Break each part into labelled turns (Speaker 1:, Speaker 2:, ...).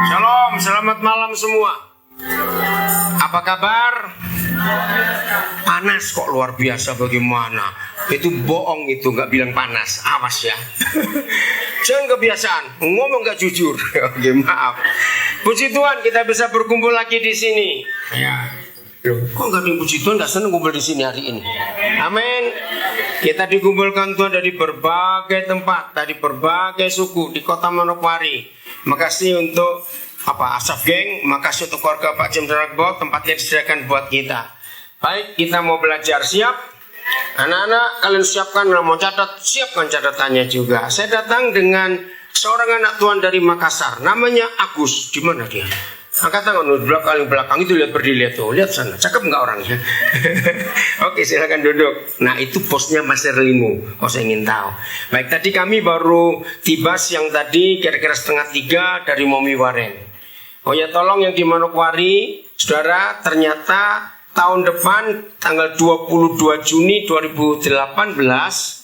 Speaker 1: Shalom, selamat malam semua. Apa kabar? Panas kok luar biasa bagaimana? Itu bohong, itu nggak bilang panas. Awas ya. Jangan kebiasaan, ngomong nggak jujur. Oke, maaf. Puji Tuhan kita bisa berkumpul lagi di sini. Ya. Loh, kok nggak ada yang puji Tuhan, nggak seneng kumpul di sini hari ini? Amin. Kita dikumpulkan Tuhan dari berbagai tempat, dari berbagai suku di kota Manokwari. Makasih untuk Asaf Geng, makasih untuk keluarga Pak Jim Daragbo, tempatnya disediakan buat kita. Baik, kita mau belajar, siap? Anak-anak, kalian siapkan, mau catat, siapkan catatannya juga. Saya datang dengan seorang anak Tuhan dari Makassar, namanya Agus. Di mana dia? Angkat tangan di belakang itu, lihat berdiri tuh, lihat sana, cakep nggak orangnya? Oke, silakan duduk. Nah, itu bosnya Mas Erlino. Oh, saya ingin tahu. Baik, tadi kami baru tiba siang tadi kira-kira 2:30 dari Momi Waren. Oh ya, tolong yang di Manokwari, saudara, ternyata tahun depan tanggal 22 Juni 2018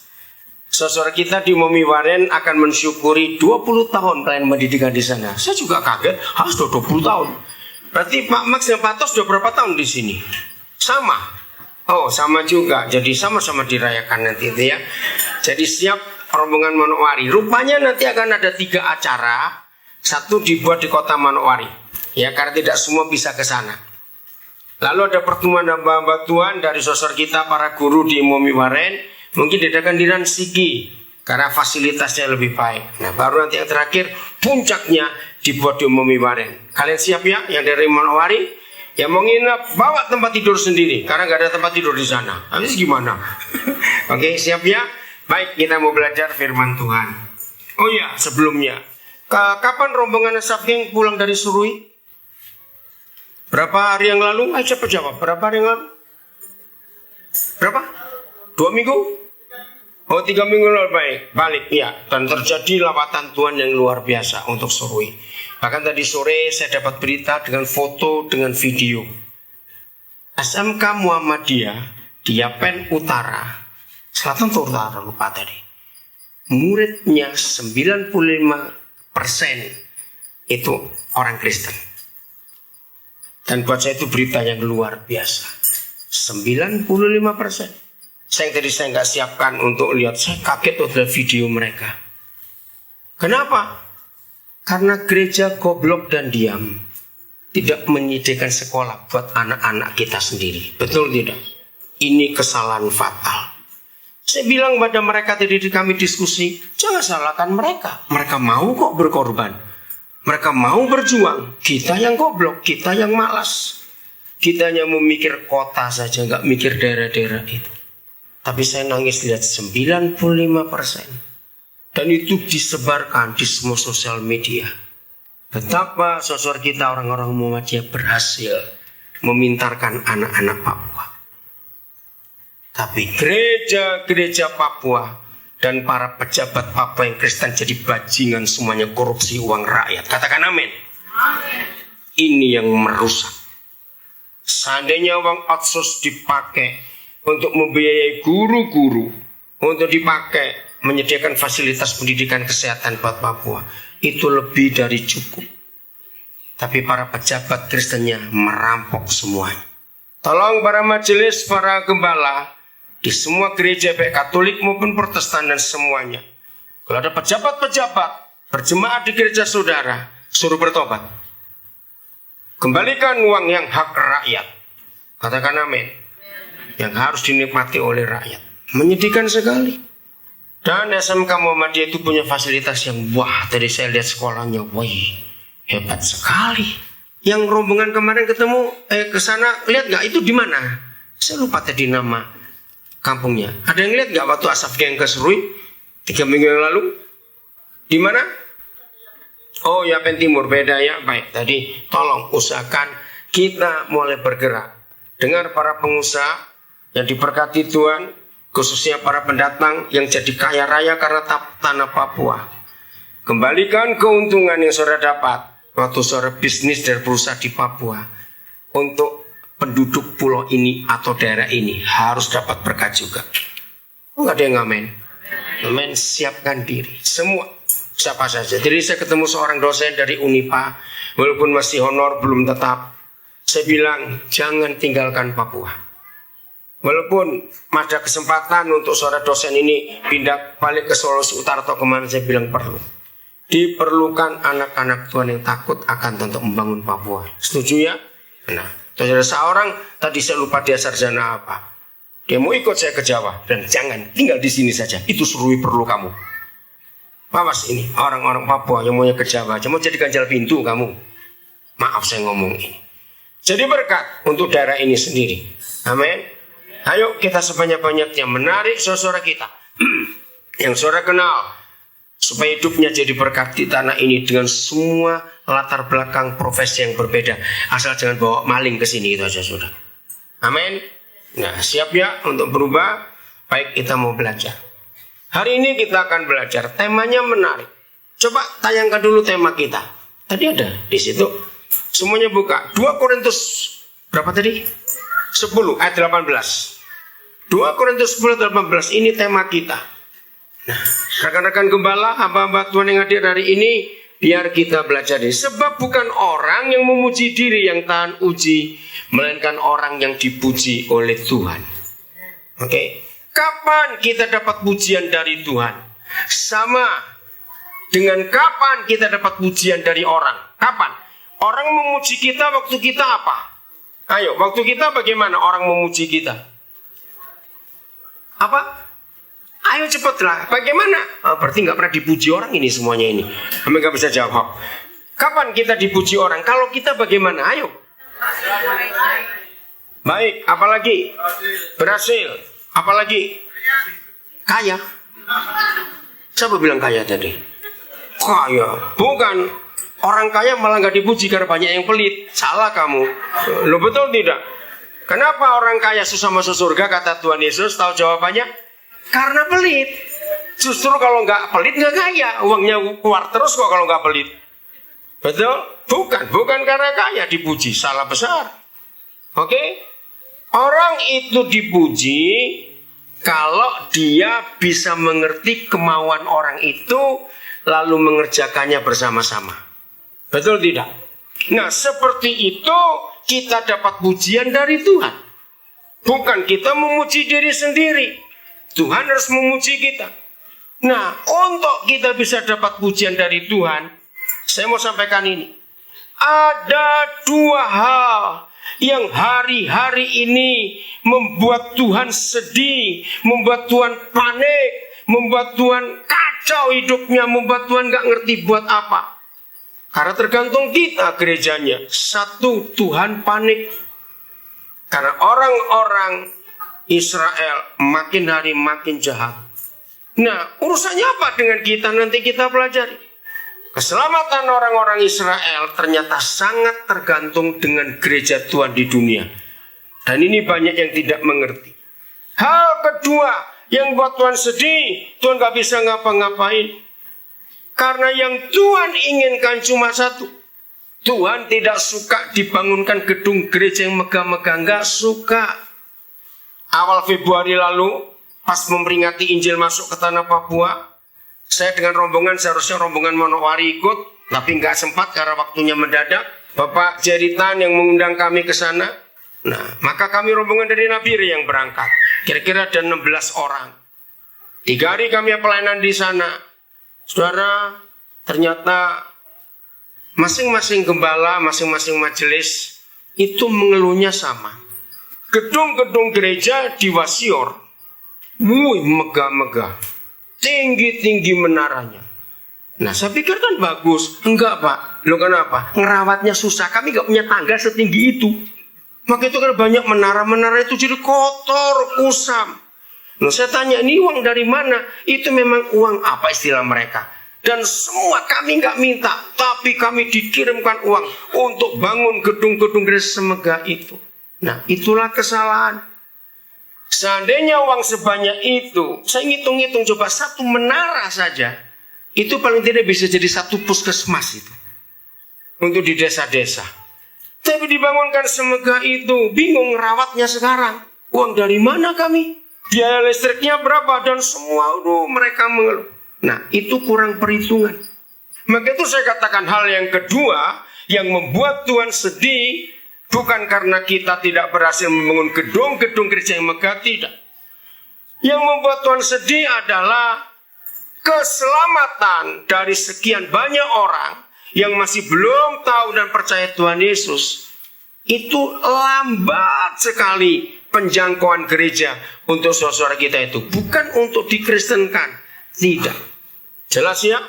Speaker 1: saudara kita di Momi Waren akan mensyukuri 20 tahun pelayanan pendidikan di sana. Saya juga kaget, sudah 20 tahun. Berarti Pak Max dan Pak Tos sudah berapa tahun di sini? Sama. Oh, sama juga. Jadi sama-sama dirayakan nanti itu ya. Jadi siap rombongan Manokwari. Rupanya nanti akan ada 3 acara. Satu dibuat di kota Manokwari. Ya, karena tidak semua bisa ke sana. Lalu ada pertemuan hamba-hamba Tuhan dari saudara kita para guru di Momi Waren. Mungkin diadakan di Ransigi karena fasilitasnya lebih baik. Nah, baru nanti yang terakhir puncaknya dibuat di Momi Waren. Kalian siap ya? Yang dari Manokwari yang mau nginep bawa tempat tidur sendiri karena nggak ada tempat tidur di sana. Habis gimana? Oke, siap ya? Baik, kita mau belajar firman Tuhan. Oh ya, sebelumnya, kapan rombongan Asaf Geng pulang dari Surui? Berapa hari yang lalu? Ayo cepat jawab. Berapa hari yang lalu? Berapa? 2 minggu? Oh, 3 minggu lalu balik ya. Dan terjadi lawatan Tuhan yang luar biasa untuk Surui. Bahkan tadi sore saya dapat berita dengan foto, dengan video. SMK Muhammadiyah di Yapen Utara, Selatan atau Utara lupa tadi. Muridnya 95% itu orang Kristen. Dan buat saya itu berita yang luar biasa. 95%. Saya nggak siapkan untuk lihat, saya kaget oleh video mereka. Kenapa? Karena gereja goblok dan diam, tidak menyediakan sekolah buat anak-anak kita sendiri. Betul tidak? Ini kesalahan fatal. Saya bilang pada mereka tadi di kami diskusi, jangan salahkan mereka. Mereka mau kok berkorban. Mereka mau berjuang. Kita yang goblok, kita yang malas. Kita hanya memikir kota saja, nggak mikir daerah-daerah itu. Tapi saya nangis lihat 95%. Dan itu disebarkan di semua sosial media. Betapa saudara kita orang-orang Muhammadiyah berhasil memintarkan anak-anak Papua. Tapi gereja-gereja Papua dan para pejabat Papua yang Kristen jadi bajingan semuanya korupsi uang rakyat. Katakan amin. Amin. Ini yang merusak. Seandainya uang otsus dipakai untuk membiayai guru-guru, untuk dipakai menyediakan fasilitas pendidikan kesehatan buat Papua, itu lebih dari cukup. Tapi para pejabat Kristennya merampok semuanya. Tolong para majelis, para gembala di semua gereja baik Katolik maupun Protestan dan semuanya, kalau ada pejabat-pejabat berjemaat di gereja saudara, suruh bertobat. Kembalikan uang yang hak rakyat. Katakan amin. Yang harus dinikmati oleh rakyat. Menyedihkan sekali. Dan SMK Muhammadiyah itu punya fasilitas yang wah, tadi saya lihat sekolahnya, wah, hebat sekali. Yang rombongan kemarin ketemu ke sana, lihat nggak itu di mana? Saya lupa tadi nama kampungnya. Ada yang lihat nggak waktu Asaf Geng ke Surui 3 minggu yang lalu? Di mana? Oh, Yapen Timur, beda ya. Baik, tadi tolong usahakan kita mulai bergerak. Dengar para pengusaha yang diberkati Tuhan, khususnya para pendatang yang jadi kaya raya karena tanah Papua. Kembalikan keuntungan yang saudara dapat waktu saudara bisnis dari perusahaan di Papua. Untuk penduduk pulau ini atau daerah ini harus dapat berkat juga. Enggak ada yang amin. Amin, siapkan diri. Semua, siapa saja. Jadi saya ketemu seorang dosen dari Unipa walaupun masih honor belum tetap. Saya bilang jangan tinggalkan Papua. Walaupun ada kesempatan untuk saudara dosen ini pindah balik ke Sulawesi Utara atau kemana, saya bilang perlu. Diperlukan anak-anak Tuhan yang takut akan untuk membangun Papua. Setuju ya? Nah, terus ada seorang tadi saya lupa dia sarjana apa. Dia mau ikut saya ke Jawa dan jangan tinggal di sini saja. Itu Surui perlu kamu. Awas ini orang-orang Papua yang maunya ke Jawa, mau jadi ganjal pintu kamu. Maaf saya ngomong ini. Jadi berkat untuk daerah ini sendiri. Amin. Ayo kita sebanyak-banyaknya menarik saudara kita yang saudara kenal supaya hidupnya jadi berkat di tanah ini dengan semua latar belakang profesi yang berbeda. Asal jangan bawa maling ke sini, itu aja sudah. Amin. Nah, siap ya untuk berubah? Baik, kita mau belajar. Hari ini kita akan belajar, temanya menarik. Coba tayangkan dulu tema kita. Tadi ada di situ. Semuanya buka. 2 Korintus berapa tadi? 10 ayat 18. 2 Korintus 10 ayat 18 ini tema kita. Nah, rekan-rekan gembala, hamba-hamba Tuhan yang hadir hari ini, biar kita belajar ini. Sebab bukan orang yang memuji diri yang tahan uji, melainkan orang yang dipuji oleh Tuhan. Oke. Kapan kita dapat pujian dari Tuhan? Sama dengan kapan kita dapat pujian dari orang. Kapan? Orang memuji kita waktu kita apa? Ayo, waktu kita bagaimana orang memuji kita? Apa? Ayo cepatlah. Bagaimana? Berarti nggak pernah dipuji orang ini semuanya ini. Kami nggak bisa jawab. Kapan kita dipuji orang? Kalau kita bagaimana? Ayo. Baik. Apalagi? Berhasil. Apalagi? Kaya. Siapa bilang kaya tadi? Kaya. Bukan. Orang kaya malah nggak dipuji karena banyak yang pelit. Salah kamu. Lo betul tidak? Kenapa orang kaya susah masuk surga kata Tuhan Yesus? Tahu jawabannya? Karena pelit. Justru kalau nggak pelit nggak kaya. Uangnya keluar terus kok kalau nggak pelit. Betul? Bukan karena kaya dipuji. Salah besar. Oke? Orang itu dipuji kalau dia bisa mengerti kemauan orang itu lalu mengerjakannya bersama-sama. Betul tidak? Nah, seperti itu kita dapat pujian dari Tuhan. Bukan kita memuji diri sendiri. Tuhan harus memuji kita. Nah, untuk kita bisa dapat pujian dari Tuhan, saya mau sampaikan ini. Ada 2 hal yang hari-hari ini membuat Tuhan sedih, membuat Tuhan panik, membuat Tuhan kacau hidupnya, membuat Tuhan gak ngerti buat apa. Karena tergantung kita gerejanya. 1, Tuhan panik. Karena orang-orang Israel makin hari makin jahat. Nah, urusannya apa dengan kita? Nanti kita pelajari. Keselamatan orang-orang Israel ternyata sangat tergantung dengan gereja Tuhan di dunia. Dan ini banyak yang tidak mengerti. Hal kedua yang buat Tuhan sedih, Tuhan gak bisa ngapa-ngapain. Karena yang Tuhan inginkan cuma satu. Tuhan tidak suka dibangunkan gedung gereja yang megah-megah. Nggak suka. Awal Februari lalu, pas memperingati Injil masuk ke tanah Papua, saya dengan rombongan, seharusnya rombongan Manowari ikut, tapi nggak sempat karena waktunya mendadak. Bapak Jeritan yang mengundang kami ke sana. Nah, maka kami rombongan dari Nabire yang berangkat. Kira-kira ada 16 orang. 3 hari kami pelayanan di sana. Saudara, ternyata masing-masing gembala, masing-masing majelis itu mengeluhnya sama. Gedung-gedung gereja di Wasior, megah-megah, tinggi-tinggi menaranya. Nah, saya pikir kan bagus. Enggak, Pak. Loh, kenapa? Ngerawatnya susah. Kami nggak punya tangga setinggi itu. Maka itu kan banyak menara-menara itu jadi kotor, kusam. Nah, saya tanya, ini uang dari mana? Itu memang uang apa istilah mereka? Dan semua kami nggak minta, tapi kami dikirimkan uang untuk bangun gedung-gedung gereja semegah itu. Nah, itulah kesalahan. Seandainya uang sebanyak itu, saya ngitung-ngitung coba 1 menara saja, itu paling tidak bisa jadi 1 puskesmas itu. Untuk di desa-desa. Tapi dibangunkan semegah itu, bingung rawatnya sekarang. Uang dari mana kami? Biaya listriknya berapa? Dan semua mereka mengeluh. Nah, itu kurang perhitungan. Maka itu saya katakan hal yang kedua Yang membuat Tuhan sedih bukan karena kita tidak berhasil membangun gedung-gedung gereja yang megah, tidak. Yang membuat Tuhan sedih adalah keselamatan dari sekian banyak orang yang masih belum tahu dan percaya Tuhan Yesus. Itu lambat sekali penjangkauan gereja untuk saudara kita itu. Bukan untuk dikristenkan, tidak. Jelas ya?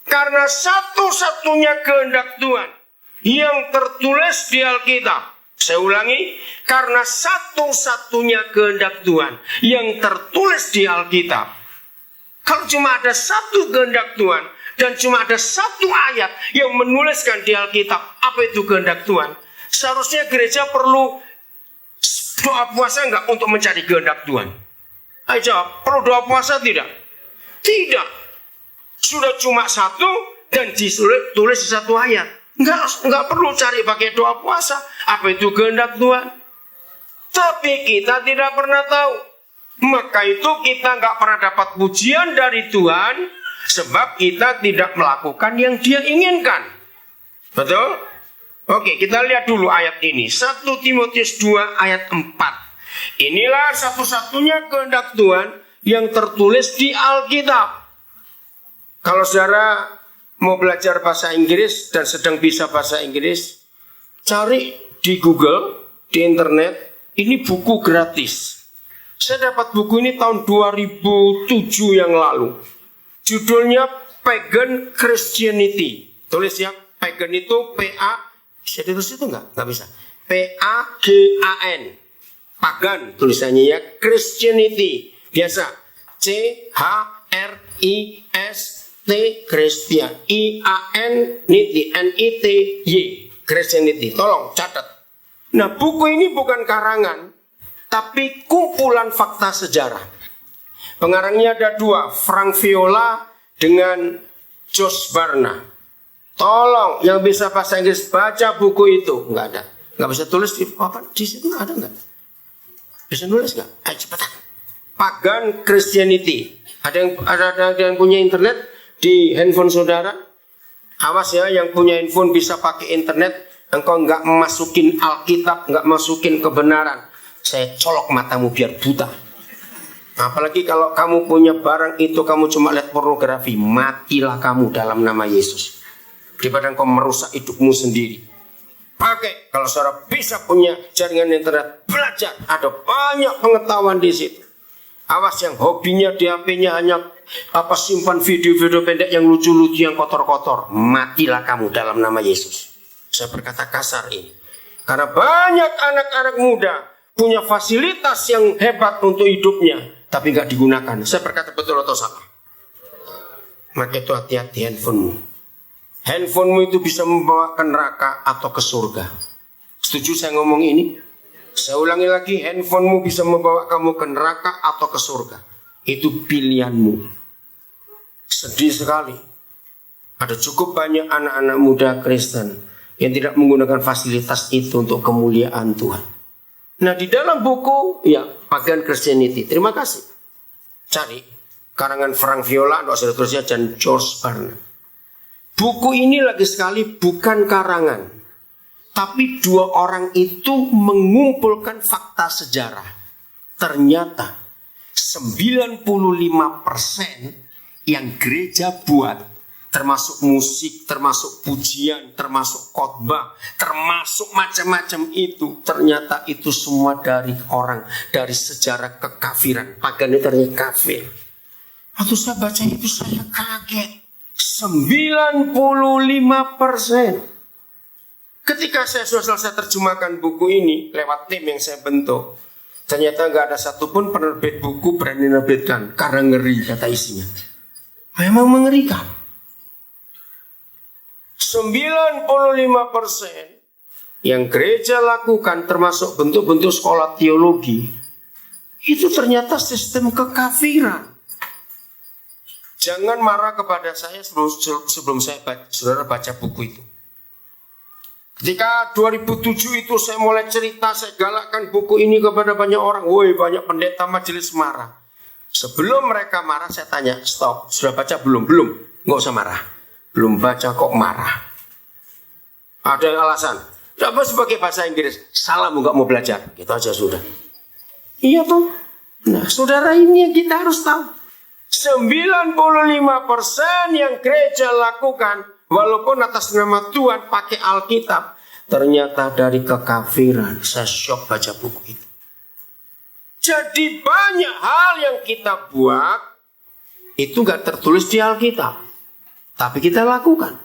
Speaker 1: Karena satu-satunya kehendak Tuhan yang tertulis di Alkitab. Saya ulangi, karena satu-satunya kehendak Tuhan yang tertulis di Alkitab. Kalau cuma ada satu kehendak Tuhan dan cuma ada satu ayat yang menuliskan di Alkitab apa itu kehendak Tuhan, seharusnya gereja perlu doa puasa enggak untuk mencari kehendak Tuhan? Ayo jawab, perlu doa puasa tidak? Tidak. Sudah cuma satu dan ditulis di satu ayat. Enggak perlu cari pakai doa puasa. Apa itu kehendak Tuhan? Tapi kita tidak pernah tahu. Maka itu kita enggak pernah dapat pujian dari Tuhan, sebab kita tidak melakukan yang Dia inginkan. Betul? Oke, kita lihat dulu ayat ini. 1 Timotius 2 ayat 4. Inilah satu-satunya kehendak Tuhan yang tertulis di Alkitab. Kalau saudara mau belajar bahasa Inggris dan sedang bisa bahasa Inggris, cari di Google, di internet, ini buku gratis. Saya dapat buku ini tahun 2007 yang lalu. Judulnya Pagan Christianity. Tulis ya, Pagan itu P-A, bisa ditulis itu enggak? Enggak bisa. P-A-G-A-N. Pagan tulisannya ya, Christianity. Biasa. C-H-R-I-S-T Christian. I-A-N-Niti. N-I-T-Y. Christianity. Tolong catat. Nah, buku ini bukan karangan, tapi kumpulan fakta sejarah. Pengarangnya ada dua, Frank Viola dengan Josh Barna. Tolong yang bisa bahasa Inggris baca buku itu. Enggak ada. Enggak bisa tulis di apa di situ, ada enggak? Bisa nulis enggak? Ayo cepetan. Pagan Christianity. Ada yang punya internet di handphone saudara? Awas ya, yang punya handphone bisa pakai internet. Engkau enggak masukin Alkitab, enggak masukin kebenaran, saya colok matamu biar buta. Apalagi kalau kamu punya barang itu kamu cuma lihat pornografi, matilah kamu dalam nama Yesus. Daripada engkau merusak hidupmu sendiri. Pakai, kalau saudara bisa punya jaringan internet, belajar, ada banyak pengetahuan di situ. Awas yang hobinya di HP-nya hanya simpan video-video pendek yang lucu-lucu, yang kotor-kotor, matilah kamu dalam nama Yesus. Saya berkata kasar ini karena banyak anak-anak muda punya fasilitas yang hebat untuk hidupnya, tapi nggak digunakan. Saya berkata betul atau salah? Maka itu hati-hati handphonemu. Handphonemu itu bisa membawa ke neraka atau ke surga. Setuju saya ngomong ini? Saya ulangi lagi, handphonemu bisa membawa kamu ke neraka atau ke surga. Itu pilihanmu. Sedih sekali. Ada cukup banyak anak-anak muda Kristen yang tidak menggunakan fasilitas itu untuk kemuliaan Tuhan. Nah, di dalam buku ya Pagan Christianity, terima kasih. Cari karangan Frank Viola, dosen dan George Barna. Buku ini lagi sekali bukan karangan, tapi dua orang itu mengumpulkan fakta sejarah. Ternyata 95% yang gereja buat, termasuk musik, termasuk pujian, termasuk khotbah, termasuk macam-macam itu, ternyata itu semua dari orang, dari sejarah kekafiran. Pagan itu ternyata kafir. Waktu saya baca itu saya kaget. 95%. Ketika saya sudah selesai terjemahkan buku ini lewat tim yang saya bentuk, ternyata nggak ada satupun penerbit buku berani menerbitkan karena ngeri kata isinya. Memang mengerikan. 95% yang gereja lakukan termasuk bentuk-bentuk sekolah teologi itu ternyata sistem kekafiran. Jangan marah kepada saya sebelum saudara baca buku itu. Ketika 2007 itu saya mulai cerita, saya galakkan buku ini kepada banyak orang. Woi, banyak pendeta majelis marah. Sebelum mereka marah saya tanya, stop, sudah baca belum? Belum, nggak usah marah. Belum baca kok marah. Ada yang alasan. Coba sebagai bahasa Inggris, salah nggak mau belajar. Gitu aja sudah. Iya toh. Nah, saudara, ini yang kita harus tahu. 95% yang gereja lakukan, walaupun atas nama Tuhan pakai Alkitab, ternyata dari kekafiran. Saya shock baca buku itu. Jadi banyak hal yang kita buat, itu nggak tertulis di Alkitab. Tapi kita lakukan.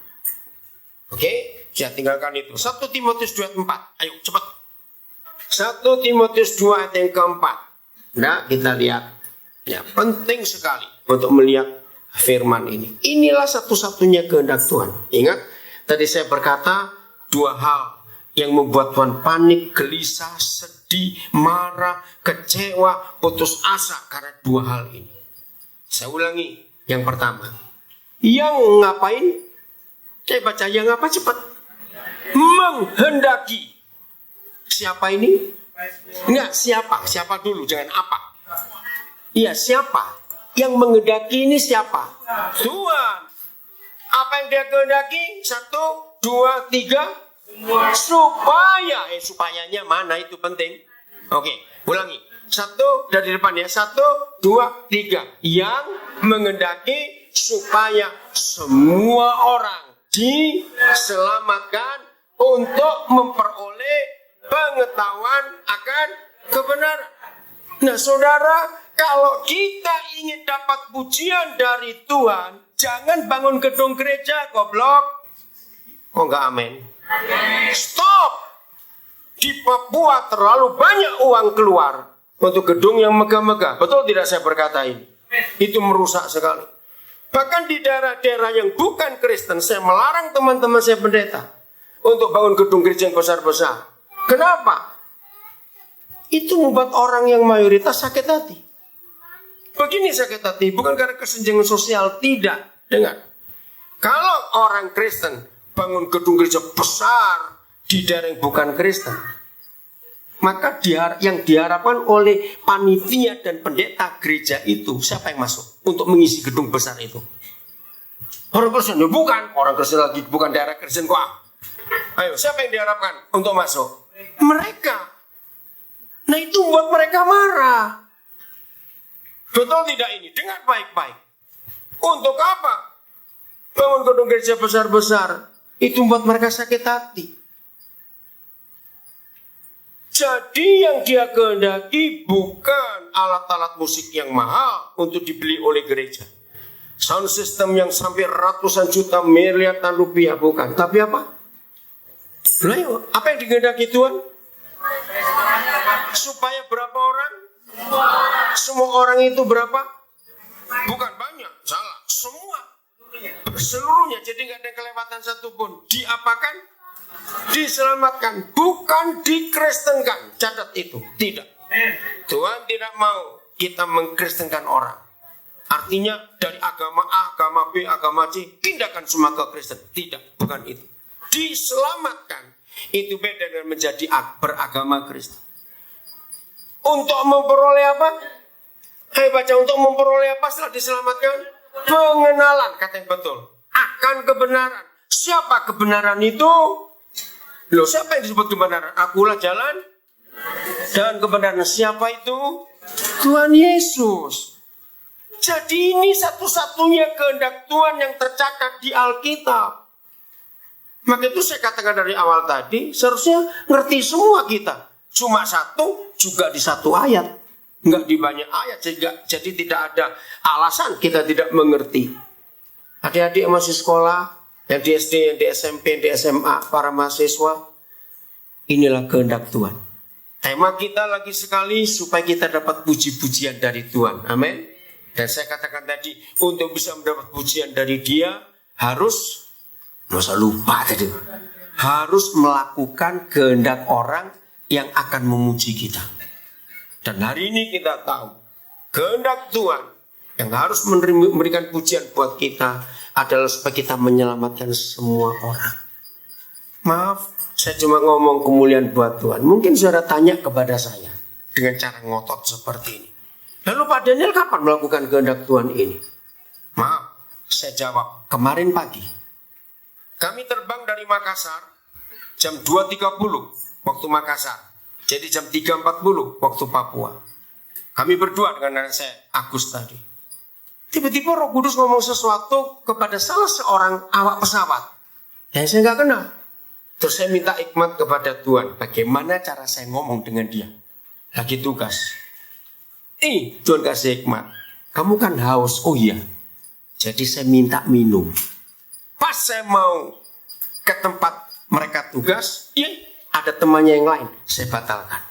Speaker 1: Oke? Saya tinggalkan itu. 1 Timotius 2 ayat 4. Ayo cepat. 1 Timotius 2 ayat yang keempat. Nah, kita lihat. Ya, penting sekali untuk melihat firman ini. Inilah satu-satunya kehendak Tuhan. Ingat, tadi saya berkata 2 hal yang membuat Tuhan panik, gelisah, sedih, marah, kecewa, putus asa karena 2 hal ini. Saya ulangi. Yang pertama, yang ngapain? Saya baca yang apa cepat? Menghendaki. Siapa ini? Enggak, siapa? Siapa dulu, jangan apa. Iya, siapa? Yang menghendaki ini siapa? Tuhan. Apa yang dia kehendaki? 1, 2, 3. Supaya. Supayanya mana itu penting. Oke, ulangi. 1 dari depan ya. 1, 2, 3. Yang menghendaki supaya semua orang diselamatkan untuk memperoleh pengetahuan akan kebenaran. Nah, saudara, kalau kita ingin dapat pujian dari Tuhan, jangan bangun gedung gereja, goblok. Kok enggak amin? Stop. Di Papua terlalu banyak uang keluar untuk gedung yang megah-megah. Betul tidak saya berkata ini? Itu merusak sekali. Bahkan di daerah-daerah yang bukan Kristen, saya melarang teman-teman saya pendeta untuk bangun gedung gereja yang besar-besar. Kenapa? Itu membuat orang yang mayoritas sakit hati. Begini sakit hati, bukan karena kesenjangan sosial, tidak. Dengar, kalau orang Kristen bangun gedung gereja besar di daerah yang bukan Kristen, maka yang diharapkan oleh panitia dan pendeta gereja itu, siapa yang masuk untuk mengisi gedung besar itu? Orang Kristen? Ya bukan. Orang Kristen lagi bukan daerah Kristen kok. Ayo, siapa yang diharapkan untuk masuk? Mereka. Nah, itu membuat mereka marah. Betul tidak ini? Dengar baik-baik. Untuk apa? Bangun gedung gereja besar-besar. Itu membuat mereka sakit hati. Jadi yang dia kehendaki bukan alat-alat musik yang mahal untuk dibeli oleh gereja. Sound system yang sampai ratusan juta, miliaran rupiah, bukan. Tapi apa? Loh, apa yang dikehendaki Tuhan? Supaya berapa orang? Semua orang itu berapa? Bukan banyak, salah. Semua. Seluruhnya, jadi nggak ada kelewatan satupun. Diapakan? Diselamatkan, bukan dikristenkan. Catat itu, tidak. Tuhan tidak mau kita mengkristenkan orang. Artinya dari agama A, agama B, agama C, pindahkan semua ke Kristen. Tidak, bukan itu. Diselamatkan, itu beda dengan menjadi beragama Kristen. Untuk memperoleh apa? Hai baca, untuk memperoleh apa setelah diselamatkan? Pengenalan, kata yang betul, akan kebenaran. Siapa kebenaran itu? Loh, siapa yang disebut kebenaran? Akulah jalan dan kebenaran. Siapa itu? Tuhan Yesus. Jadi ini satu-satunya kehendak Tuhan yang tercatat di Alkitab. Maka itu saya katakan dari awal tadi, seharusnya ngerti semua kita. Cuma satu, juga di satu ayat. Enggak di banyak ayat, jadi tidak ada alasan kita tidak mengerti. Adik-adik yang masih sekolah, yang di SD, yang di SMP, yang di SMA, para mahasiswa, inilah kehendak Tuhan. Tema kita lagi sekali, supaya kita dapat puji-pujian dari Tuhan. Amin. Dan saya katakan tadi, untuk bisa mendapat pujian dari Dia, harus, nggak usah lupa tadi, harus melakukan kehendak orang yang akan memuji kita. Dan hari ini kita tahu, kehendak Tuhan yang harus memberikan pujian buat kita adalah supaya kita menyelamatkan semua orang. Maaf, saya cuma ngomong kemuliaan buat Tuhan. Mungkin saudara tanya kepada saya dengan cara ngotot seperti ini. Lalu Pak Daniel kapan melakukan kehendak Tuhan ini? Maaf, saya jawab, kemarin pagi. Kami terbang dari Makassar jam 2.30 waktu Makassar. Jadi jam 3.40 waktu Papua. Kami berdua dengan anak saya, Agus tadi. Tiba-tiba Roh Kudus ngomong sesuatu kepada salah seorang awak pesawat yang saya nggak kenal. Terus saya minta hikmat kepada Tuhan. Bagaimana cara saya ngomong dengan dia? Lagi tugas. Tuhan kasih hikmat. Kamu kan haus. Oh iya. Jadi saya minta minum. Pas saya mau ke tempat mereka tugas, ada temannya yang lain. Saya batalkan.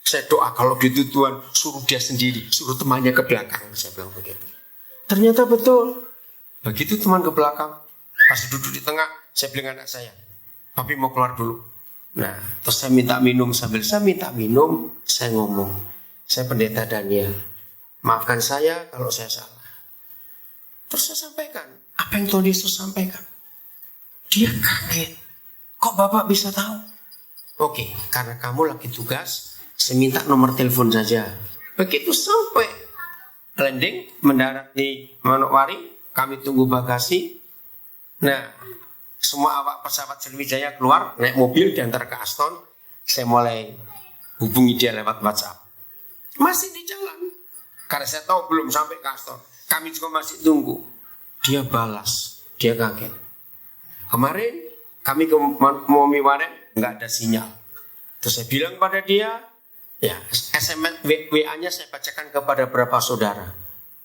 Speaker 1: Saya doa kalau gitu Tuhan suruh dia sendiri. Suruh temannya ke belakang. Saya bilang begitu. Ternyata betul. Begitu teman ke belakang. Pas duduk di tengah, saya bilang anak saya, papi mau keluar dulu. Nah, terus saya minta minum. Sambil saya minta minum, saya ngomong, saya pendeta Daniel, maafkan saya kalau saya salah. Terus saya sampaikan, apa yang Tuhan Yesus sampaikan. Dia kaget. Kok Bapak bisa tahu? Oke, karena kamu lagi tugas, saya minta nomor telepon saja. Begitu sampai landing, mendarat di Manokwari, kami tunggu bagasi. Nah, semua awak pesawat Sriwijaya keluar, naik mobil diantar ke Aston. Saya mulai hubungi dia lewat WhatsApp. Masih di jalan. Karena saya tahu belum sampai ke Aston. Kami juga masih tunggu. Dia balas. Dia kaget. Kemarin kami ke Momi Waren, nggak ada sinyal. Terus saya bilang pada dia, ya SMS WA-nya saya bacakan kepada beberapa saudara.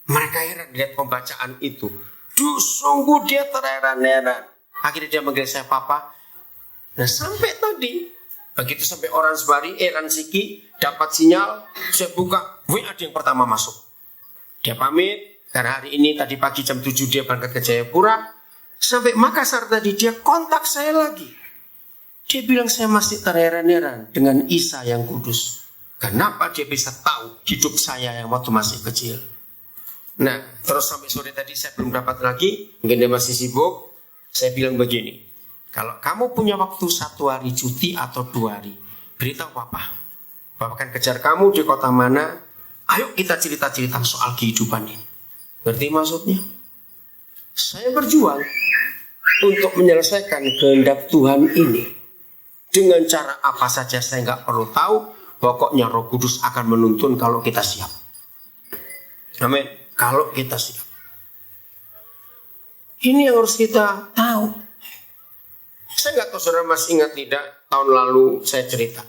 Speaker 1: Mereka heran lihat pembacaan itu. Sungguh dia terheran-heran. Akhirnya dia manggil saya papa. Nah sampai tadi, begitu sampai Ransiki dapat sinyal, saya buka WA yang pertama masuk. Dia pamit, karena hari ini tadi pagi jam 7 dia berangkat ke Jayapura. Sampai Makassar tadi dia kontak saya lagi. Dia bilang saya masih terheran-heran dengan Isa yang kudus. Kenapa dia bisa tahu hidup saya yang waktu masih kecil. Nah terus sampai sore tadi saya belum dapat lagi. Mungkin dia masih sibuk. Saya bilang begini, kalau kamu punya waktu 1 hari cuti atau 2 hari, beritahu Papa. Papa akan kejar kamu di kota mana. Ayo kita cerita-cerita soal kehidupan ini. Ngerti maksudnya? Saya berjuang untuk menyelesaikan kehendak Tuhan ini. Dengan cara apa saja saya nggak perlu tahu. Pokoknya Roh Kudus akan menuntun kalau kita siap. Amin. Kalau kita siap. Ini yang harus kita tahu. Saya nggak tahu saudara masih ingat tidak, tahun lalu saya cerita.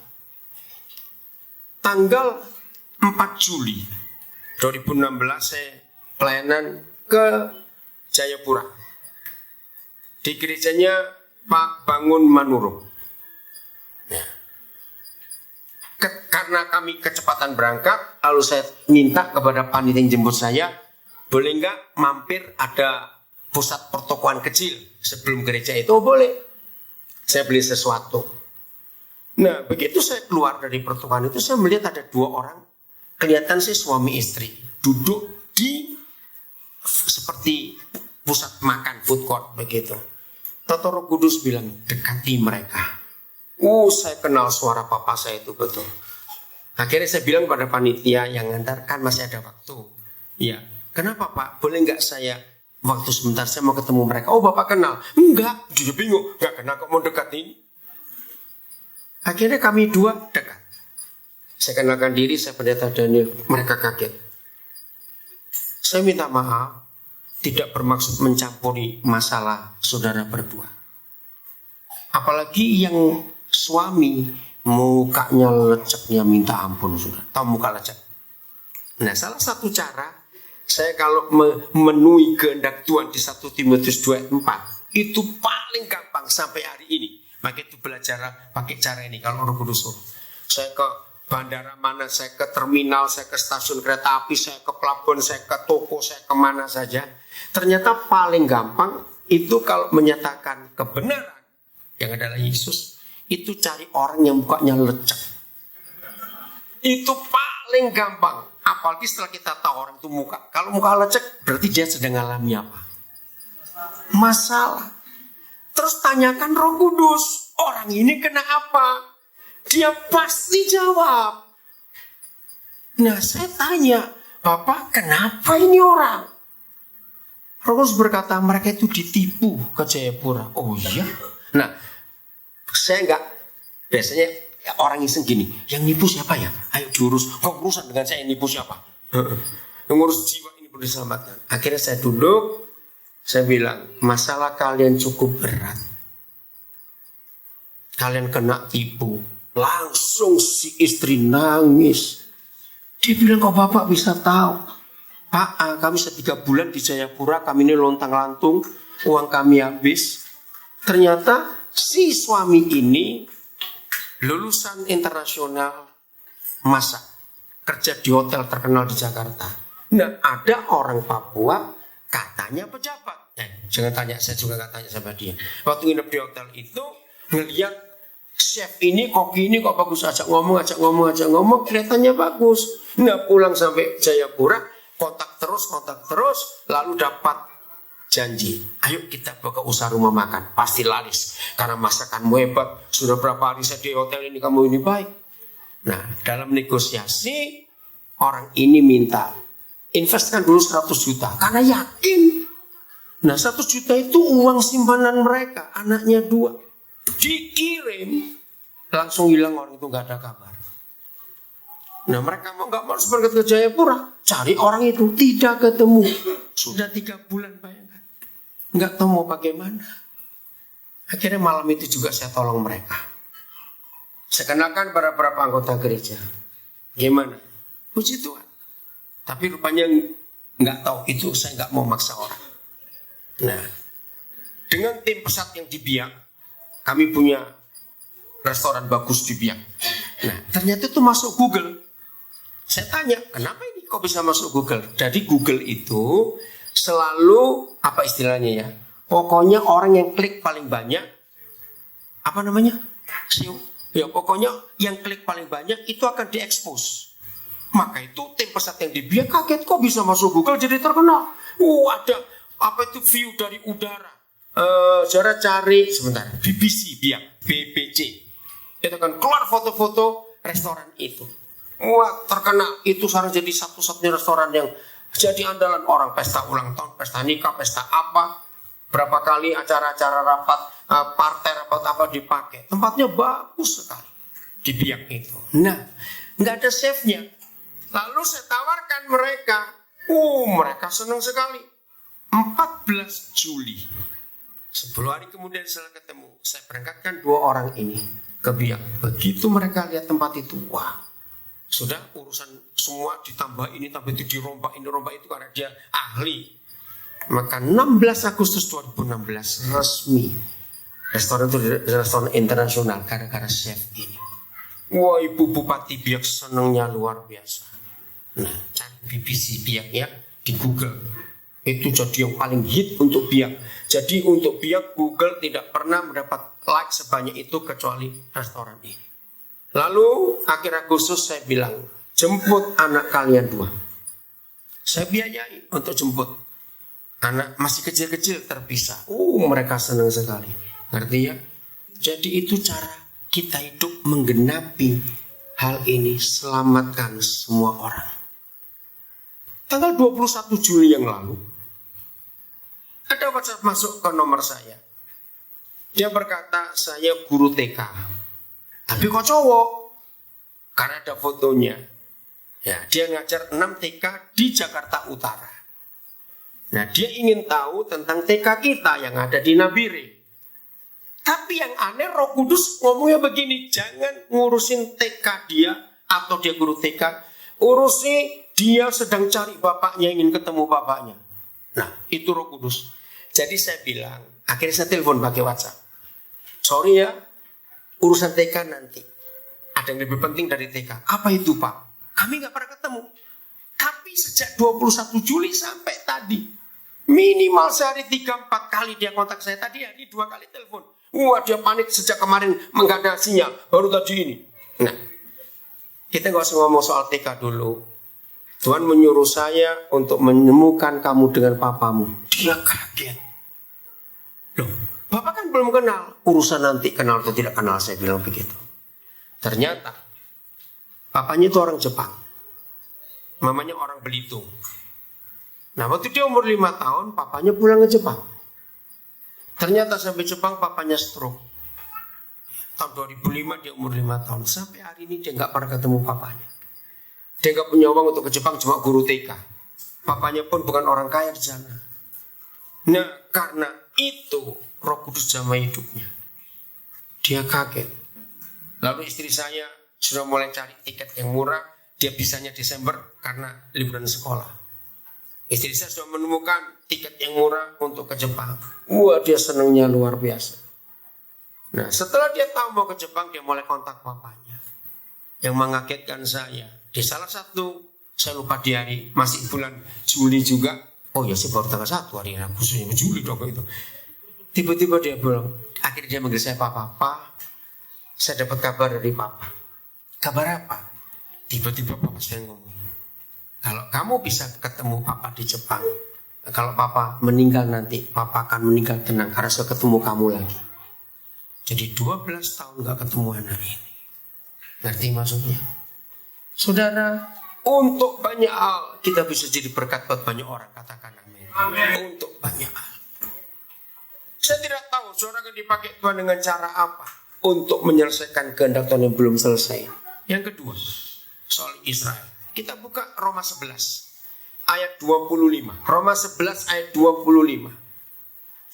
Speaker 1: Tanggal 4 Juli 2016 saya pelayanan ke Jayapura. Di gerejanya Pak Bangun Manurung. Ya. Karena kami kecepatan berangkat, lalu saya minta kepada panitia yang jemput saya, boleh nggak mampir ada pusat pertokoan kecil sebelum gereja itu? Oh, boleh. Saya beli sesuatu. Nah, begitu saya keluar dari pertokoan itu, saya melihat ada 2 orang, kelihatan sih suami istri, duduk di seperti pusat makan, food court begitu. Tata Roh Kudus bilang, dekati mereka. Saya kenal suara papa saya itu betul. Akhirnya saya bilang pada panitia yang ngantarkan, masih ada waktu. Ya, kenapa Pak? Boleh nggak saya waktu sebentar, saya mau ketemu mereka. Oh Bapak kenal? Enggak, dia bingung. Enggak kenal kok mau dekatin. Akhirnya kami 2 dekat. Saya kenalkan diri, saya pendeta Daniel. Mereka kaget. Saya minta maaf, tidak bermaksud mencampuri masalah saudara berdua. Apalagi yang suami mukanya leceknya minta ampun saudara. Tahu muka lecek? Nah salah satu cara saya kalau memenuhi kehendak Tuhan di 1 Timotius 2:4 itu paling gampang sampai hari ini. Maka itu belajar pakai cara ini kalau Roh Kudus. Saya ke bandara mana, saya ke terminal, saya ke stasiun kereta api, saya ke pelabuhan, saya ke toko, saya kemana saja. Ternyata paling gampang itu kalau menyatakan kebenaran yang adalah Yesus, itu cari orang yang mukanya lecek. Itu paling gampang. Apalagi setelah kita tahu orang itu muka. Kalau muka lecek berarti dia sedang alami apa? Masalah. Terus tanyakan Roh Kudus. Orang ini kena apa? Dia pasti jawab. Nah saya tanya, Bapak kenapa ini orang? Roh Kudus berkata mereka itu ditipu ke Jayapura. Oh iya? Nah Saya enggak, biasanya orang iseng gini, yang nipu siapa ya? Ayo diurus, kok urusan dengan saya, yang nipu siapa? Yang ngurus jiwa ini perlu diselamatkan. Akhirnya saya duduk, saya bilang, masalah kalian cukup berat. Kalian kena tipu. Langsung si istri nangis. Dia bilang, kok bapak bisa tahu? Pak, kami 3 bulan di Jayapura, kami ini lontang-lantung, uang kami habis. Ternyata si suami ini lulusan internasional masak, kerja di hotel terkenal di Jakarta. Nah, ada orang Papua katanya pejabat. Jangan tanya, saya juga gak tanya sama dia. Waktu nginep di hotel itu ngelihat chef ini, koki ini kok bagus, ajak ngomong, kelihatannya bagus. Nah, pulang sampai Jayapura, kontak terus, lalu dapat janji, ayo kita buka usaha rumah makan, pasti laris karena masakanmu hebat. Sudah berapa hari saya di hotel ini, kamu ini baik. Nah, dalam negosiasi orang ini minta investkan dulu 100 juta karena yakin. Nah, 100 juta itu uang simpanan mereka, anaknya 2. Dikirim, langsung hilang, orang itu nggak ada kabar. Nah, mereka nggak mau berangkat ke Jayapura, cari orang itu, tidak ketemu. Sudah 3 bulan, bayangkan. Nggak tahu mau bagaimana. Akhirnya malam itu juga saya tolong mereka. Saya kenalkan pada beberapa anggota gereja. Gimana? Puji Tuhan. Tapi rupanya nggak tahu itu, saya nggak mau maksa orang. Nah, dengan tim pesat yang di Biak, kami punya restoran bagus di Biak. Nah, ternyata itu masuk Google. Saya tanya, kenapa ini kok bisa masuk Google? Jadi Google itu selalu, apa istilahnya ya, pokoknya orang yang klik paling banyak, apa namanya? SEO. Ya, pokoknya yang klik paling banyak itu akan diekspos. Maka itu tim pesat yang di Biak kaget, kok bisa masuk Google jadi terkenal. Ada apa itu view dari udara. Cara cari sebentar, BBC Biak, BBC. Itu kan keluar foto-foto restoran itu. Wah, terkenal. Itu sekarang jadi satu-satunya restoran yang jadi andalan orang. Pesta ulang tahun, pesta nikah, pesta apa. Berapa kali acara-acara rapat, partai rapat apa dipakai. Tempatnya bagus sekali di Biak itu. Nah, nggak ada chefnya. Lalu saya tawarkan mereka. Mereka senang sekali. 14 Juli. 10 hari kemudian setelah ketemu, saya berangkatkan 2 orang ini ke Biak. Begitu mereka lihat tempat itu, wah, sudah urusan semua ditambah ini, tambah itu, dirombak ini, rombak itu, karena dia ahli. Maka 16 Agustus 2016 resmi restoran itu restoran internasional gara-gara chef ini. Wah, Ibu Bupati Biak senangnya luar biasa. Nah, cari BBC Biak ya di Google. Itu jadi yang paling hit untuk Biak. Jadi untuk Biak, Google tidak pernah mendapat like sebanyak itu kecuali restoran ini. Lalu akhir Agustus saya bilang, jemput anak kalian 2. Saya biayai untuk jemput. Anak masih kecil-kecil terpisah. Mereka senang sekali. Ngerti ya? Jadi itu cara kita hidup menggenapi hal ini. Selamatkan semua orang. Tanggal 21 Juli yang lalu, ada WhatsApp masuk ke nomor saya. Dia berkata, saya guru TK. Tapi kok cowok? Karena ada fotonya. Ya, dia ngajar 6 TK di Jakarta Utara. Nah, dia ingin tahu tentang TK kita yang ada di Nabire. Tapi yang aneh, Roh Kudus ngomongnya begini, jangan ngurusin TK dia atau dia guru TK, urusi dia sedang cari bapaknya, ingin ketemu bapaknya. Nah, itu Roh Kudus. Jadi saya bilang, akhirnya saya telepon pakai WhatsApp. Sorry ya, urusan TK nanti. Ada yang lebih penting dari TK. Apa itu, Pak? Kami nggak pernah ketemu. Tapi sejak 21 Juli sampai tadi, minimal sehari 3-4 kali dia kontak saya. Tadi hari 2 kali telepon. Dia panik sejak kemarin nggak ada sinyal. Baru tadi ini. Nah, kita nggak usah ngomong soal TK dulu. Tuhan menyuruh saya untuk menemukan kamu dengan papamu. Dia kaget. Loh, Bapak kan belum kenal. Urusan nanti kenal atau tidak kenal, saya bilang begitu. Ternyata papanya itu orang Jepang. Mamanya orang Belitung. Nah, waktu dia umur 5 tahun, papanya pulang ke Jepang. Ternyata sampai Jepang papanya stroke. Tahun 2005 dia umur 5 tahun. Sampai hari ini dia nggak pernah ketemu papanya. Dia nggak punya uang untuk ke Jepang, cuma guru TK. Papanya pun bukan orang kaya di sana. Nah, karena itu Roh Kudus jamah hidupnya. Dia kaget. Lalu istri saya sudah mulai cari tiket yang murah. Dia bisanya Desember karena liburan sekolah. Istri saya sudah menemukan tiket yang murah untuk ke Jepang. Wah, dia senangnya luar biasa. Nah, setelah dia tahu mau ke Jepang, dia mulai kontak papanya. Yang mengagetkan saya, di salah satu, saya lupa di hari, masih bulan Juli juga. Oh ya, sih baru tanggal 1 hari Agustus, Juli dong itu. Tiba-tiba dia bilang, akhirnya dia manggil saya papa. Saya dapat kabar dari papa. Kabar apa? Tiba-tiba papa saya ngomong, kalau kamu bisa ketemu papa di Jepang, kalau papa meninggal nanti, papa akan meninggal tenang karena saya ketemu kamu lagi. Jadi 12 tahun gak ketemu anak ini. Ngerti maksudnya? Saudara, untuk banyak hal kita bisa jadi berkat buat banyak orang. Katakan amin. Untuk banyak hal. Saya tidak tahu saudara akan dipakai Tuhan dengan cara apa untuk menyelesaikan kehendak Tuhan yang belum selesai. Yang kedua, soal Israel. Kita buka Roma 11 ayat 25. Roma 11 ayat 25.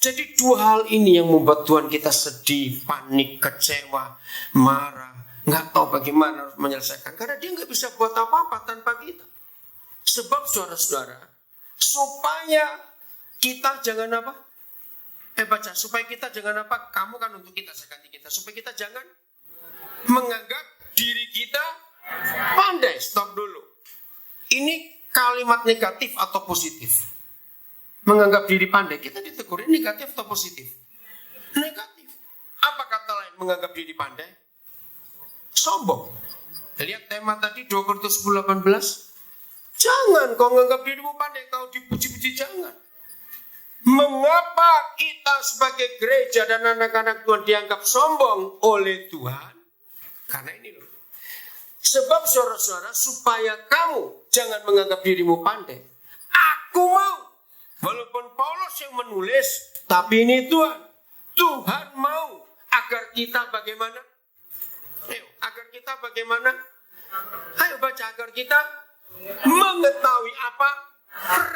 Speaker 1: Jadi dua hal ini yang membuat Tuhan kita sedih, panik, kecewa, marah, nggak tahu bagaimana harus menyelesaikan. Karena dia nggak bisa buat apa-apa tanpa kita. Sebab saudara-saudara, supaya kita jangan apa? Supaya kita jangan apa? Kamu kan untuk kita, saya ganti kita. Supaya kita jangan menganggap diri kita pandai. Stop dulu. Ini kalimat negatif atau positif? Menganggap diri pandai, kita ditegur ini negatif atau positif? Negatif. Apa kata lain menganggap diri pandai? Sombong. Lihat tema tadi 2 Korintus 10:18. Jangan kau menganggap dirimu pandai, kau dipuji-puji, jangan. Mengapa kita sebagai gereja dan anak-anak Tuhan dianggap sombong oleh Tuhan? Karena ini loh. Sebab saudara-saudara, supaya kamu jangan menganggap dirimu pandai. Aku mau. Walaupun Paulus yang menulis, tapi ini Tuhan mau agar kita bagaimana? Agar kita bagaimana? Ayo baca, agar kita mengetahui apa?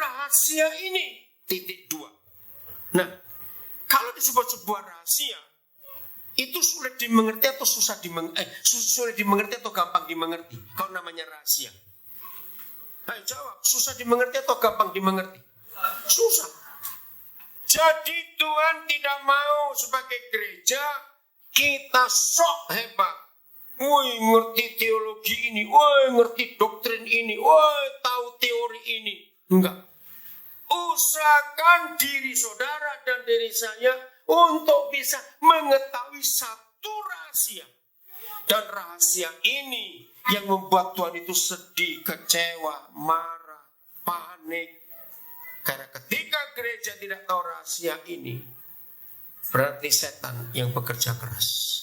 Speaker 1: Rahasia ini. Titik 2. Nah, kalau disebut sebuah rahasia, itu sulit dimengerti atau susah dimengerti? Sulit dimengerti atau gampang dimengerti? Kalau namanya rahasia. Ayo jawab, susah dimengerti atau gampang dimengerti? Susah. Jadi Tuhan tidak mau sebagai gereja kita sok hebat. Woi, ngerti teologi ini, woi, ngerti doktrin ini, woi, tahu teori ini. Enggak. Usahakan diri saudara dan diri saya untuk bisa mengetahui satu rahasia. Dan rahasia ini yang membuat Tuhan itu sedih, kecewa, marah, panik. Karena ketika gereja tidak tahu rahasia ini, berarti setan yang bekerja keras.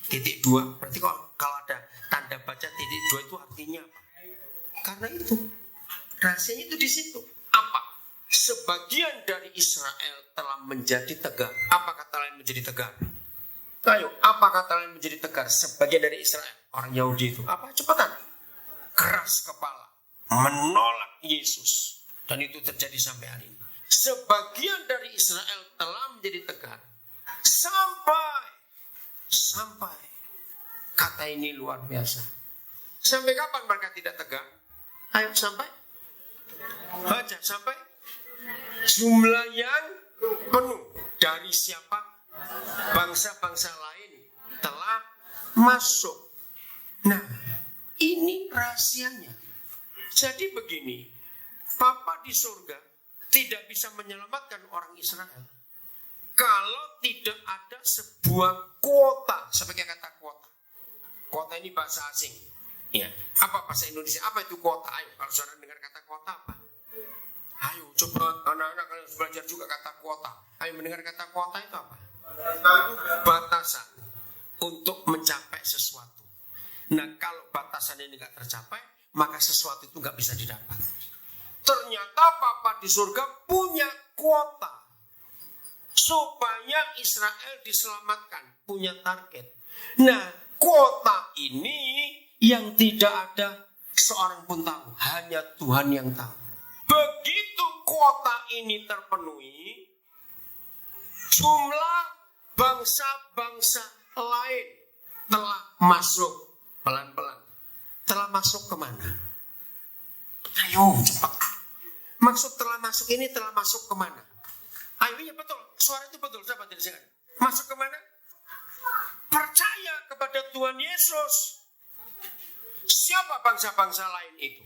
Speaker 1: Titik 2, berarti kalau ada tanda baca titik 2 itu artinya apa? Karena itu, rahasianya itu di situ. Apa? Sebagian dari Israel telah menjadi tegar. Apa kata lain menjadi tegar? Ayo, apa kata lain menjadi tegar? Sebagian dari Israel, orang Yahudi itu. Apa? Cepatan. Keras kepala, menolak Yesus. Dan itu terjadi sampai hari ini. Sebagian dari Israel telah menjadi tegar. Sampai. Kata ini luar biasa. Sampai kapan mereka tidak tegar? Ayo sampai. Baca sampai. Jumlah yang penuh. Dari siapa? Bangsa-bangsa lain telah masuk. Nah, ini rahasianya. Jadi begini. Bapa di surga tidak bisa menyelamatkan orang Israel kalau tidak ada sebuah kuota. Sebagai kata kuota. Kuota ini bahasa asing. Ya. Apa bahasa Indonesia? Apa itu kuota? Ayo, kalau saudara dengar kata kuota apa? Ayo, coba anak-anak kalian harus belajar juga kata kuota. Ayo mendengar kata kuota itu apa? Batasan untuk mencapai sesuatu. Nah, kalau batasan ini nggak tercapai, maka sesuatu itu nggak bisa didapat. Ternyata Bapa di surga punya kuota supaya Israel diselamatkan. punya target. Nah, kuota ini yang tidak ada seorang pun tahu, hanya Tuhan yang tahu. Begitu kuota ini terpenuhi, jumlah bangsa-bangsa lain telah masuk pelan-pelan. Telah masuk kemana? Ayo cepat. Maksud telah masuk ini telah masuk kemana? Ayo ya betul, suara itu betul, sahabat dari sini. Masuk kemana? Percaya kepada Tuhan Yesus. Siapa bangsa-bangsa lain itu?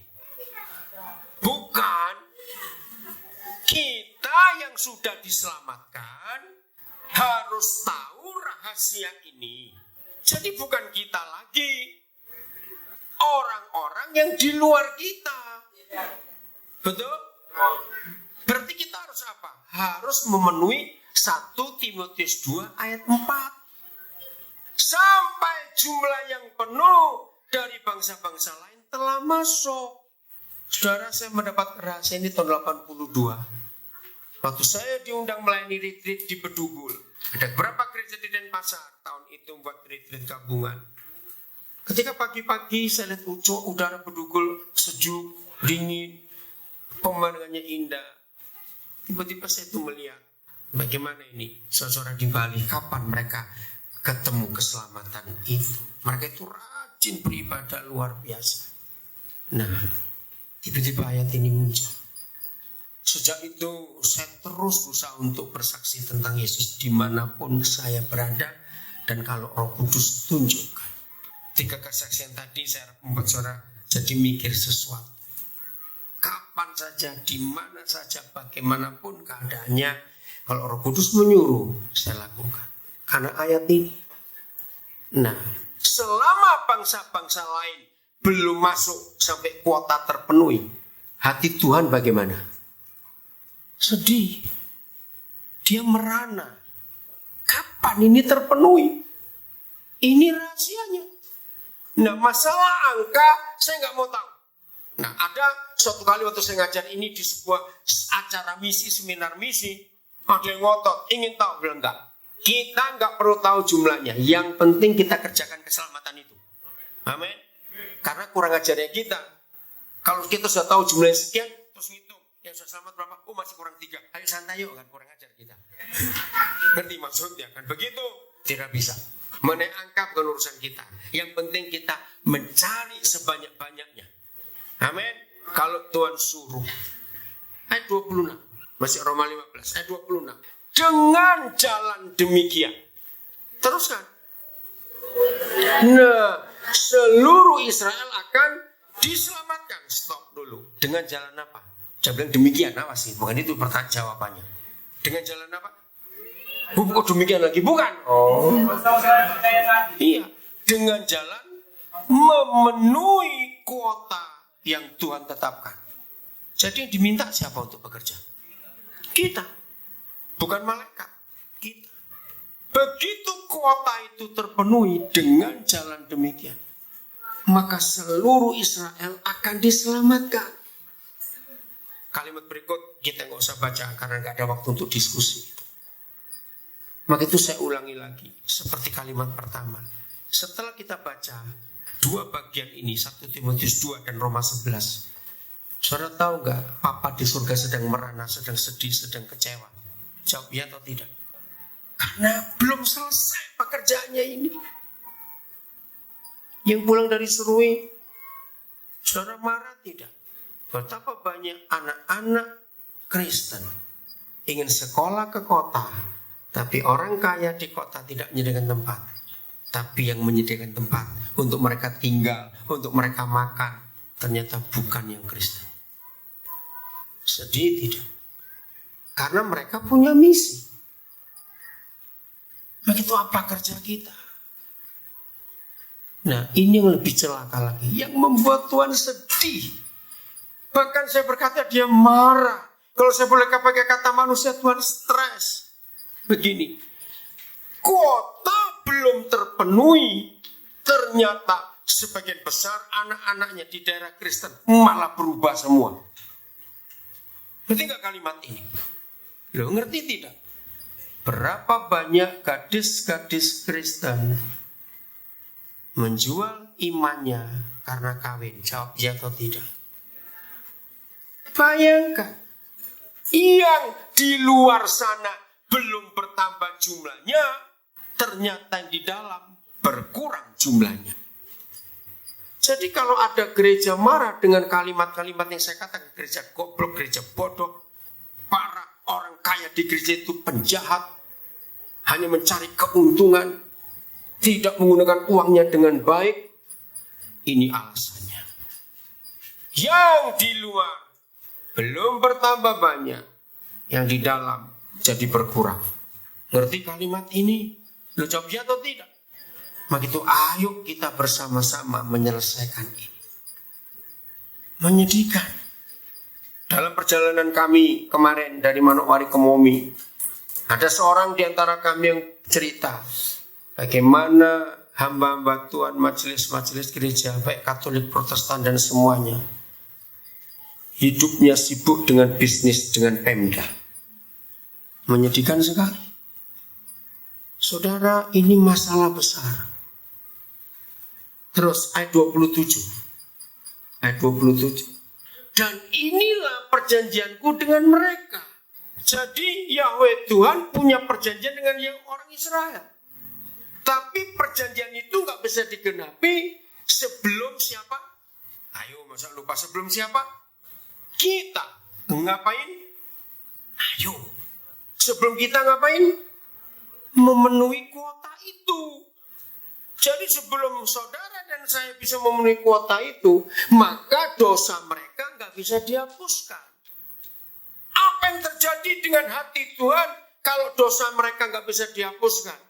Speaker 1: Bukan. Kita yang sudah diselamatkan harus tahu rahasia ini. Jadi bukan kita lagi, orang-orang yang di luar kita. Betul? Berarti kita harus apa? Harus memenuhi 1 Timotius 2 ayat 4. Sampai jumlah yang penuh dari bangsa-bangsa lain telah masuk. Saudara, saya mendapat rahasia ini tahun 82. Waktu saya diundang melayani retreat di Bedugul. Ada berapa gereja di Denpasar tahun itu buat retreat gabungan. Ketika pagi-pagi saya lihat udara Bedugul sejuk, dingin, pemandangannya indah. Tiba-tiba saya itu melihat bagaimana ini saudara di Bali, kapan mereka ketemu keselamatan itu. Mereka itu rajin beribadah luar biasa. Nah, tiba-tiba ayat ini muncul. Sejak itu saya terus berusaha untuk bersaksi tentang Yesus dimanapun saya berada. Dan kalau Roh Kudus tunjukkan. 3 kesaksian tadi saya membuat saudara jadi mikir sesuatu. Kapan saja, di mana saja, bagaimanapun keadaannya, kalau Roh Kudus menyuruh, saya lakukan. Karena ayat ini. Nah, selama bangsa-bangsa lain belum masuk sampai kuota terpenuhi, hati Tuhan bagaimana? Sedih. Dia merana. Kapan ini terpenuhi? Ini rahasianya. Nah, masalah angka saya nggak mau tahu. Nah, ada suatu kali waktu saya ngajar ini di sebuah acara misi, seminar misi, ada yang ngotot, ingin tahu, bilang enggak. Kita nggak perlu tahu jumlahnya. Yang penting kita kerjakan keselamatan itu. Amin. Karena kurang ajarnya kita. Kalau kita sudah tahu jumlahnya sekian, terus ngitung. Yang sudah selamat berapa? Oh, masih kurang 3. Ayo santai yuk, kan kurang ajar kita. Ngerti maksudnya kan? Begitu tidak bisa. Mengenai angka bukan urusan kita. Yang penting kita mencari sebanyak-banyaknya. Amin. Kalau Tuhan suruh. Ayat 26. Masih Roma 15. Ayat 26. Dengan jalan demikian. Teruskan. Nah, seluruh Israel akan diselamatkan. Stop dulu. Dengan jalan apa? Saya bilang demikian. Awas sih. Bukan itu pertanyaan jawabannya. Dengan jalan apa? Bukan demikian lagi. Bukan. Oh. Iya. Dengan jalan memenuhi kuota yang Tuhan tetapkan. Jadi yang diminta siapa untuk bekerja? Kita. Bukan malaikat. Kita. Begitu kuota itu terpenuhi dengan jalan demikian, maka seluruh Israel akan diselamatkan. Kalimat berikut kita nggak usah baca karena nggak ada waktu untuk diskusi. Maka itu saya ulangi lagi seperti kalimat pertama. Setelah kita baca 2 bagian ini, 1 Timotius 2 dan Roma 11. Saudara tahu nggak, Papa di surga sedang merana, sedang sedih, sedang kecewa? Jawab ya atau tidak? Karena belum selesai pekerjaannya ini. Yang pulang dari Serui, saudara marah tidak? Betapa banyak anak-anak Kristen ingin sekolah ke kota, tapi orang kaya di kota tidak menyediakan tempat. Tapi yang menyediakan tempat untuk mereka tinggal, untuk mereka makan, ternyata bukan yang Kristen. Sedih tidak? Karena mereka punya misi. Begitu apa kerja kita? Nah, ini yang lebih celaka lagi, yang membuat Tuhan sedih. Bahkan saya berkata dia marah. Kalau saya boleh pakai kata manusia, Tuhan stres. Begini, kuota belum terpenuhi, ternyata sebagian besar anak-anaknya di daerah Kristen malah berubah semua. Ngerti nggak kalimat ini? Lo ngerti tidak? Berapa banyak gadis-gadis Kristen menjual imannya karena kawin? Jawab ya atau tidak. Bayangkan, yang di luar sana belum bertambah jumlahnya, ternyata yang di dalam berkurang jumlahnya. Jadi kalau ada gereja marah dengan kalimat-kalimat yang saya katakan, gereja goblok, gereja bodoh, para orang kaya di gereja itu penjahat, hanya mencari keuntungan, tidak menggunakan uangnya dengan baik, ini alasannya. Yang di luar belum bertambah banyak, yang di dalam jadi berkurang. Ngerti kalimat ini? Lo jawab ya atau tidak? Maka itu ayo kita bersama-sama menyelesaikan ini. Menyedihkan. Dalam perjalanan kami kemarin dari Manokwari ke Momi, ada seorang di antara kami yang cerita bagaimana hamba-hamba Tuhan, majelis-majelis gereja, baik Katolik, Protestan dan semuanya, hidupnya sibuk dengan bisnis, dengan Pemda. Menyedihkan sekali. Saudara, ini masalah besar. Terus ayat 27. Ayat 27. Dan inilah perjanjianku dengan mereka. Jadi Yahweh Tuhan punya perjanjian dengan yang orang Israel. Tapi perjanjian itu gak bisa digenapi sebelum siapa? Ayo, masa lupa sebelum siapa? Kita. Ngapain? Ayo. Sebelum kita ngapain? Memenuhi kuota itu. Jadi sebelum saudara dan saya bisa memenuhi kuota itu, maka dosa mereka nggak bisa dihapuskan. Apa yang terjadi dengan hati Tuhan kalau dosa mereka nggak bisa dihapuskan?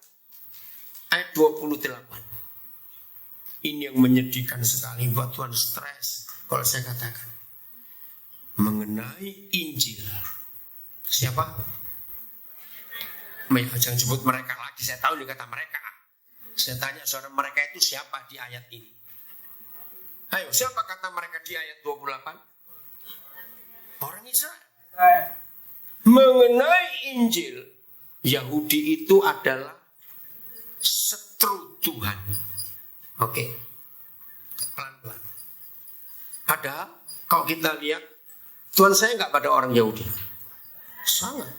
Speaker 1: Ayat 28. Ini yang menyedihkan sekali, buat Tuhan stres kalau saya katakan. Mengenai Injil. Siapa? Jangan sebut mereka lagi, saya tahu nih kata mereka. Saya tanya saudara, mereka itu siapa di ayat ini? Ayo, siapa kata mereka di ayat 28? Orang Israel. Mengenai Injil, Yahudi itu adalah setru Tuhan. Oke. Pelan-pelan. Ada, kalau kita lihat, Tuhan saya nggak pada orang Yahudi. Sangat.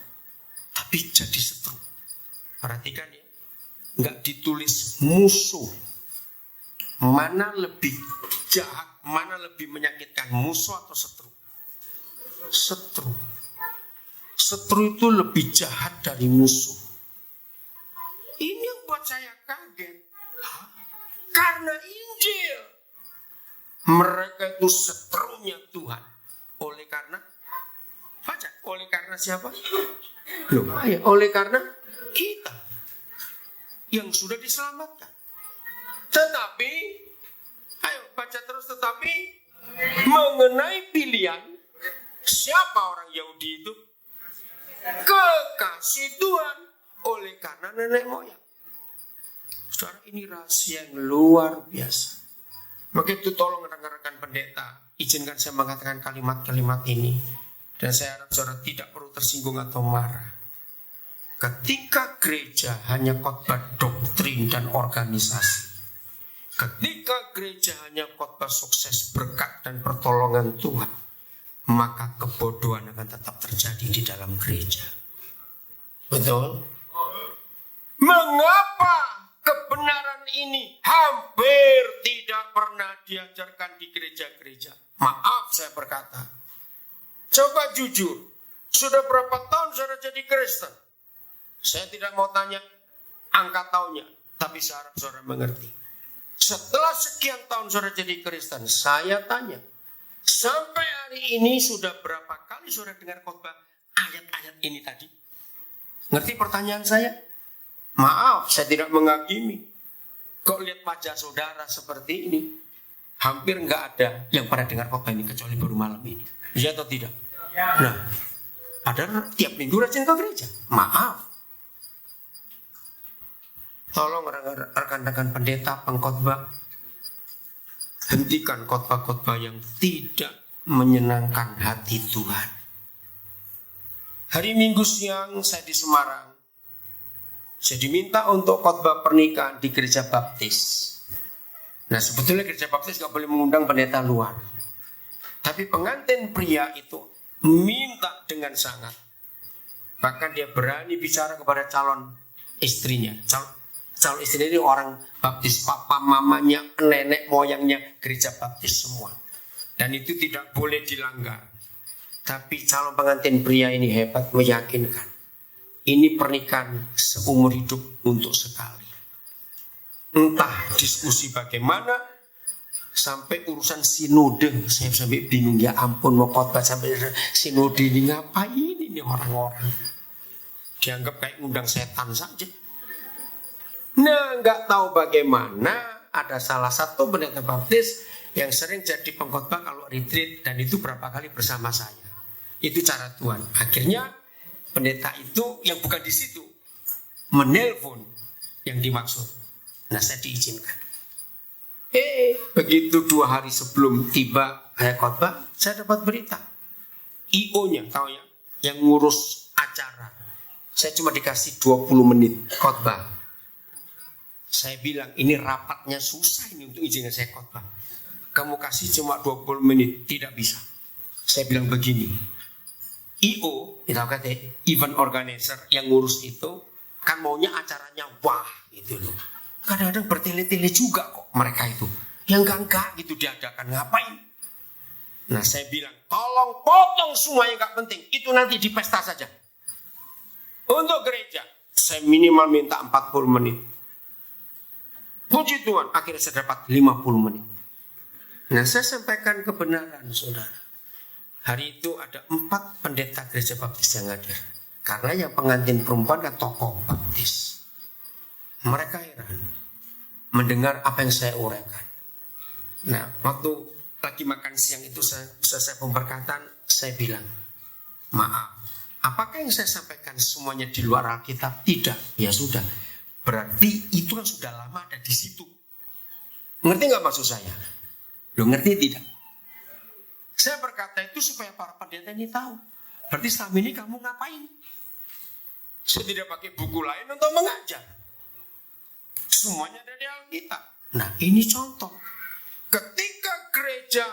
Speaker 1: Tapi jadi setru. Perhatikan ya. Nggak ditulis musuh. Mana lebih jahat, mana lebih menyakitkan, musuh atau setru? Setru. Setru itu lebih jahat dari musuh. Ini yang buat saya kaget. Karena Injil, mereka itu setrunya Tuhan. Oleh karena, baca, oleh karena siapa? Oleh karena kita yang sudah diselamatkan. Tetapi, ayo baca terus, tetapi mengenai pilihan, siapa orang Yahudi itu? Kekasih Tuhan oleh karena nenek moyang. Saudara, ini rahasia yang luar biasa. Maka itu tolong rekan-rekan pendeta, izinkan saya mengatakan kalimat-kalimat ini. Dan saya harap saudara tidak perlu tersinggung atau marah. Ketika gereja hanya khotbah doktrin dan organisasi, ketika gereja hanya khotbah sukses, berkat dan pertolongan Tuhan, maka kebodohan akan tetap terjadi di dalam gereja. Betul? Mengapa kebenaran ini hampir tidak pernah diajarkan di gereja-gereja? Maaf saya berkata. Coba jujur, sudah berapa tahun saudara jadi Kristen? Saya tidak mau tanya angka tahunnya, tapi saya harap saudara mengerti. Setelah sekian tahun saudara jadi Kristen, saya tanya, sampai hari ini sudah berapa kali saudara dengar khotbah ayat-ayat ini tadi? Ngerti pertanyaan saya? Maaf, saya tidak menghakimi. Kok lihat wajah saudara seperti ini? Hampir nggak ada yang pernah dengar khotbah ini kecuali baru malam ini. Iya atau tidak? Nah, ada tiap minggu rajin ke gereja. Maaf. Tolong rekan-rekan pendeta, pengkhotbah, hentikan khotbah-khotbah yang tidak menyenangkan hati Tuhan. Hari Minggu siang saya di Semarang, Saya diminta untuk khotbah pernikahan di gereja baptis. Nah sebetulnya gereja baptis gak boleh mengundang pendeta luar. Tapi pengantin pria itu minta dengan sangat. Bahkan dia berani bicara kepada calon istrinya. Calon istrinya ini orang baptis, papa, mamanya, nenek, moyangnya gereja baptis semua. Dan itu tidak boleh dilanggar. Tapi calon pengantin pria ini hebat, meyakinkan. Ini pernikahan seumur hidup untuk sekali. Entah diskusi bagaimana, sampai urusan sinode. Saya sampai bingung, ya ampun, mau khotbah sampai sinode ini ngapain ini orang-orang. Dianggap kayak ngundang setan saja. Nah, nggak tahu bagaimana ada salah satu pendeta baptis yang sering jadi pengkhotbah kalau retreat, dan itu berapa kali bersama saya. Itu cara Tuhan. Akhirnya pendeta itu yang bukan di situ menelpon yang dimaksud. Nah, saya diizinkan. Begitu 2 hari sebelum tiba saya khotbah, saya dapat berita. IO-nya, tahu ya, yang ngurus acara. Saya cuma dikasih 20 menit khotbah. Saya bilang, ini rapatnya susah ini untuk izinkan saya khotbah. Kamu kasih cuma 20 menit, tidak bisa. Saya bilang begini, IO, kita kata event organizer yang ngurus itu, kan maunya acaranya wah gitu loh. Kadang-kadang bertele-tele juga kok mereka itu. Yang enggak gitu diadakan, ngapain? Nah saya bilang, tolong potong semua yang enggak penting. Itu nanti di pesta saja. Untuk gereja, saya minimal minta 40 menit. Puji Tuhan, akhirnya saya dapat 50 menit. Nah saya sampaikan kebenaran saudara. Hari itu ada 4 pendeta gereja baptis yang hadir. Karena yang pengantin perempuan kan tokoh baptis. Mereka heran mendengar apa yang saya uraikan. Nah, waktu lagi makan siang itu selesai pemberkatan, saya bilang, maaf, apakah yang saya sampaikan semuanya di luar Alkitab? Tidak, ya sudah. Berarti itu kan sudah lama ada di situ. Ngerti nggak maksud saya? Lo ngerti tidak? Saya berkata itu supaya para pendeta ini tahu. Berarti selama ini kamu ngapain? Saya tidak pakai buku lain untuk mengajar. Semuanya ada di Alkitab. Nah ini contoh. Ketika gereja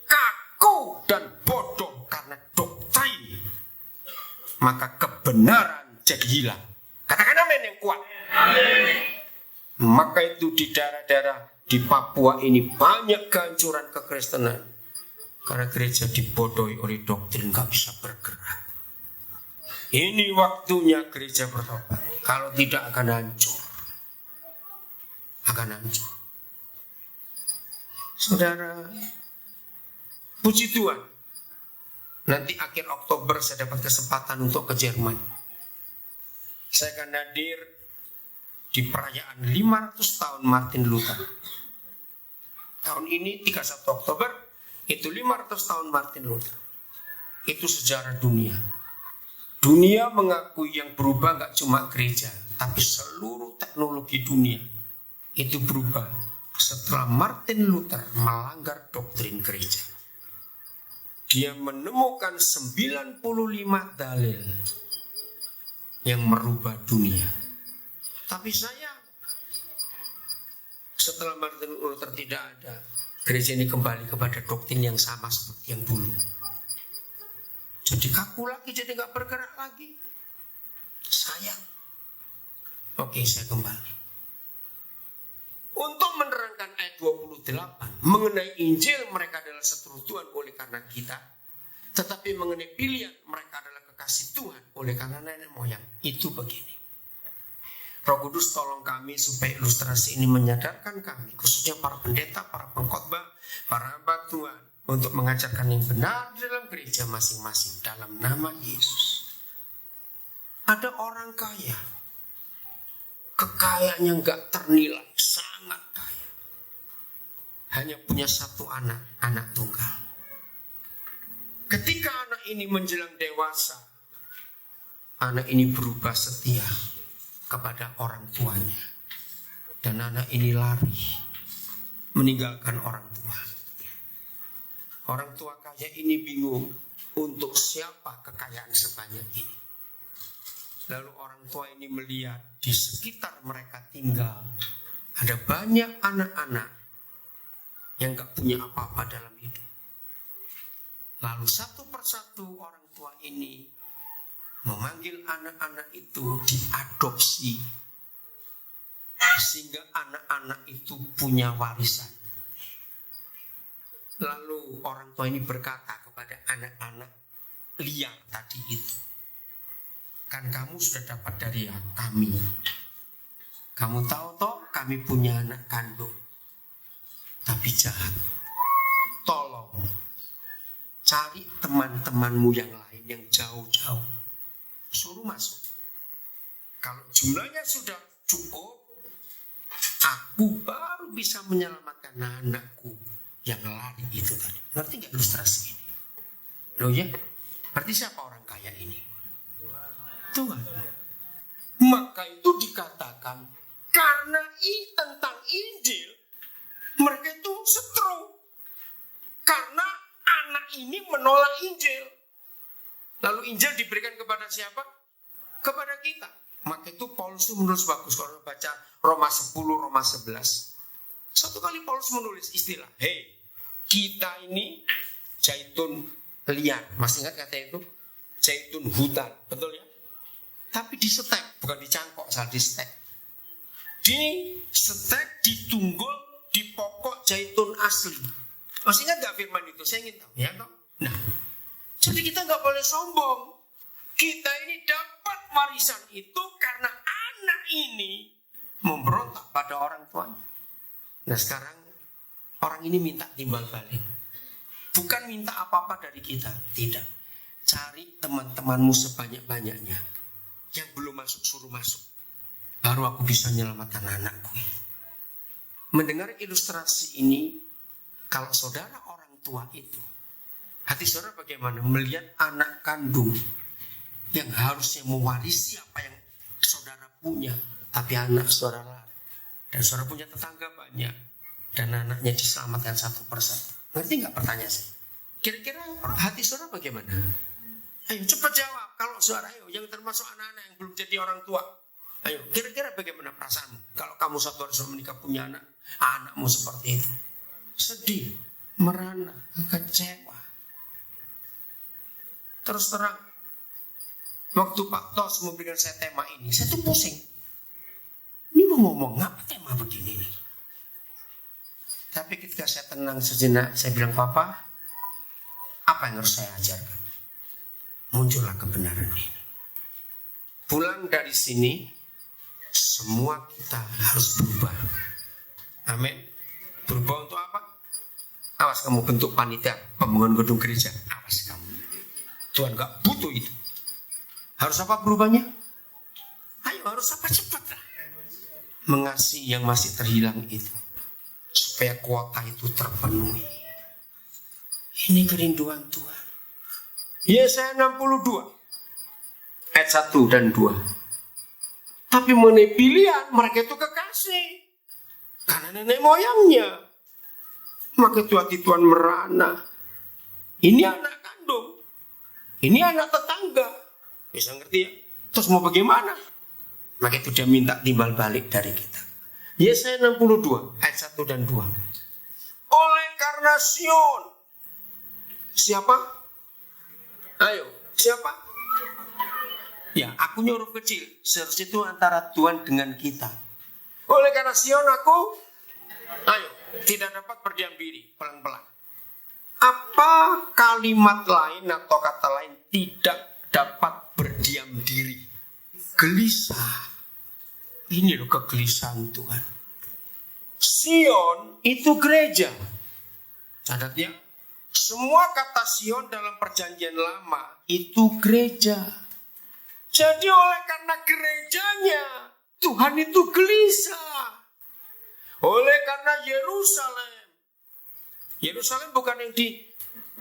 Speaker 1: kaku dan bodoh karena doktrin, maka kebenaran jadi hilang. Katakan amin yang kuat. Amin. Maka itu di daerah-daerah di Papua ini banyak kehancuran kekristenan. Karena gereja dibodohi oleh doktrin, gak bisa bergerak. Ini waktunya gereja bertobat. Kalau tidak akan hancur. Akan hancur. Saudara, puji Tuhan. Nanti akhir Oktober saya dapat kesempatan untuk ke Jerman. Saya akan hadir di perayaan 500 tahun Martin Luther. Tahun ini 31 Oktober itu 500 tahun Martin Luther. Itu sejarah dunia. Dunia mengakui yang berubah gak cuma gereja, tapi seluruh teknologi dunia itu berubah setelah Martin Luther melanggar doktrin gereja. Dia menemukan 95 dalil yang merubah dunia. Tapi saya, setelah Martin Luther tidak ada, gereja ini kembali kepada doktrin yang sama seperti yang dulu. Jadi kaku lagi, jadi gak bergerak lagi. Sayang. Oke, saya kembali. Untuk menerangkan ayat 28 mengenai Injil, mereka adalah seteru Tuhan oleh karena kita. Tetapi mengenai pilihan, mereka adalah kekasih Tuhan oleh karena nenek moyang. Itu begini. Roh Kudus tolong kami supaya ilustrasi ini menyadarkan kami, khususnya para pendeta, para pengkhotbah, para hamba Tuhan, untuk mengajarkan yang benar di dalam gereja masing-masing dalam nama Yesus. Ada orang kaya, kekayaannya gak ternilai, sangat kaya. Hanya punya 1 anak, anak tunggal. Ketika anak ini menjelang dewasa, anak ini berubah setia kepada orang tuanya. Dan anak ini lari, meninggalkan orang tua. Orang tua kaya ini bingung, untuk siapa kekayaan sebanyak ini. Lalu orang tua ini melihat di sekitar mereka tinggal ada banyak anak-anak yang gak punya apa-apa dalam hidup. Lalu satu persatu orang tua ini memanggil anak-anak itu diadopsi, sehingga anak-anak itu punya warisan. Lalu orang tua ini berkata kepada anak-anak liar tadi itu, kan kamu sudah dapat dari kami. Kamu tahu toh kami punya anak kandung, tapi jahat. Tolong cari teman-temanmu yang lain yang jauh-jauh, suruh masuk. Kalau jumlahnya sudah cukup, aku baru bisa menyelamatkan anakku yang lari itu tadi. Ngerti nggak ilustrasi ini? Loh ya, berarti siapa orang kaya ini? Tuhan. Maka itu dikatakan karena tentang Injil mereka itu setru. Karena anak ini menolak Injil. Lalu Injil diberikan kepada siapa? Kepada kita. Maka itu Paulus itu menulis bagus. Kalau baca Roma 10, Roma 11. Satu kali Paulus menulis istilah, hey, kita ini zaitun liar. Masih ingat kata itu? Zaitun hutan. Betul ya? Tapi di setek, bukan dicangkok, salah di setek. Di setek, ditunggul di pokok zaitun asli. Masih ingat gak firman itu? Saya ingin tahu. Ya, toh? Nah, jadi kita gak boleh sombong. Kita ini dapat warisan itu karena anak ini memberontak pada orang tuanya. Nah sekarang orang ini minta timbal balik. Bukan minta apa-apa dari kita. Tidak. Cari teman-temanmu sebanyak-banyaknya. Yang belum masuk suruh masuk. Baru aku bisa menyelamatkan anakku. Mendengar ilustrasi ini, kalau saudara orang tua itu, hati saudara bagaimana? Melihat anak kandung yang harusnya mewarisi apa yang saudara punya, tapi anak saudara lari. Dan saudara punya tetangga banyak, dan anaknya diselamatkan satu persatu. Ngerti nggak pertanyaan saya? Kira-kira hati saudara bagaimana? Ayo cepat jawab. Kalau saudara yang termasuk anak-anak yang belum jadi orang tua, ayo kira-kira bagaimana perasaanmu? Kalau kamu satu hari sudah menikah punya anak, anakmu seperti itu, sedih, merana, kecewa. Terus terang, waktu Pak Tos memberikan saya tema ini, saya tuh pusing. Ini mau ngomong apa tema begini nih? Tapi ketika saya tenang sejenak, saya bilang, Papa, apa yang harus saya ajarkan? Muncullah kebenaran ini. Pulang dari sini, semua kita harus berubah. Amin. Berubah untuk apa? Awas kamu bentuk panitia pembangunan gedung gereja. Awas kamu. Tuhan gak butuh itu. Harus apa berubahnya? Ayo harus apa cepat lah. Mengasihi yang masih terhilang itu. Supaya kuota itu terpenuhi. Ini kerinduan Tuhan. Yesaya 62 ayat 1 dan 2. Tapi mengenai pilihan, mereka itu kekasih. Karena nenek moyangnya. Maka itu hati Tuhan merana. Ini anak kandung. Ini anak tetangga. Bisa ngerti ya? Terus mau bagaimana? Maka itu dia minta timbal balik dari kita. Yesaya 62 ayat 1 dan 2. Oleh karena Sion. Siapa? Ayo, siapa? Ya, akunya huruf kecil. Seharusnya itu antara Tuhan dengan kita. Oleh karena Sion aku, ayo, tidak dapat berdiam diri, pelan-pelan. Apa kalimat lain atau kata lain tidak dapat berdiam diri? Gelisah. Ini loh kegelisahan Tuhan. Sion itu gereja. Catat ya. Semua kata Sion dalam perjanjian lama itu gereja. Jadi oleh karena gerejanya, Tuhan itu gelisah. Oleh karena Yerusalem. Yerusalem bukan yang di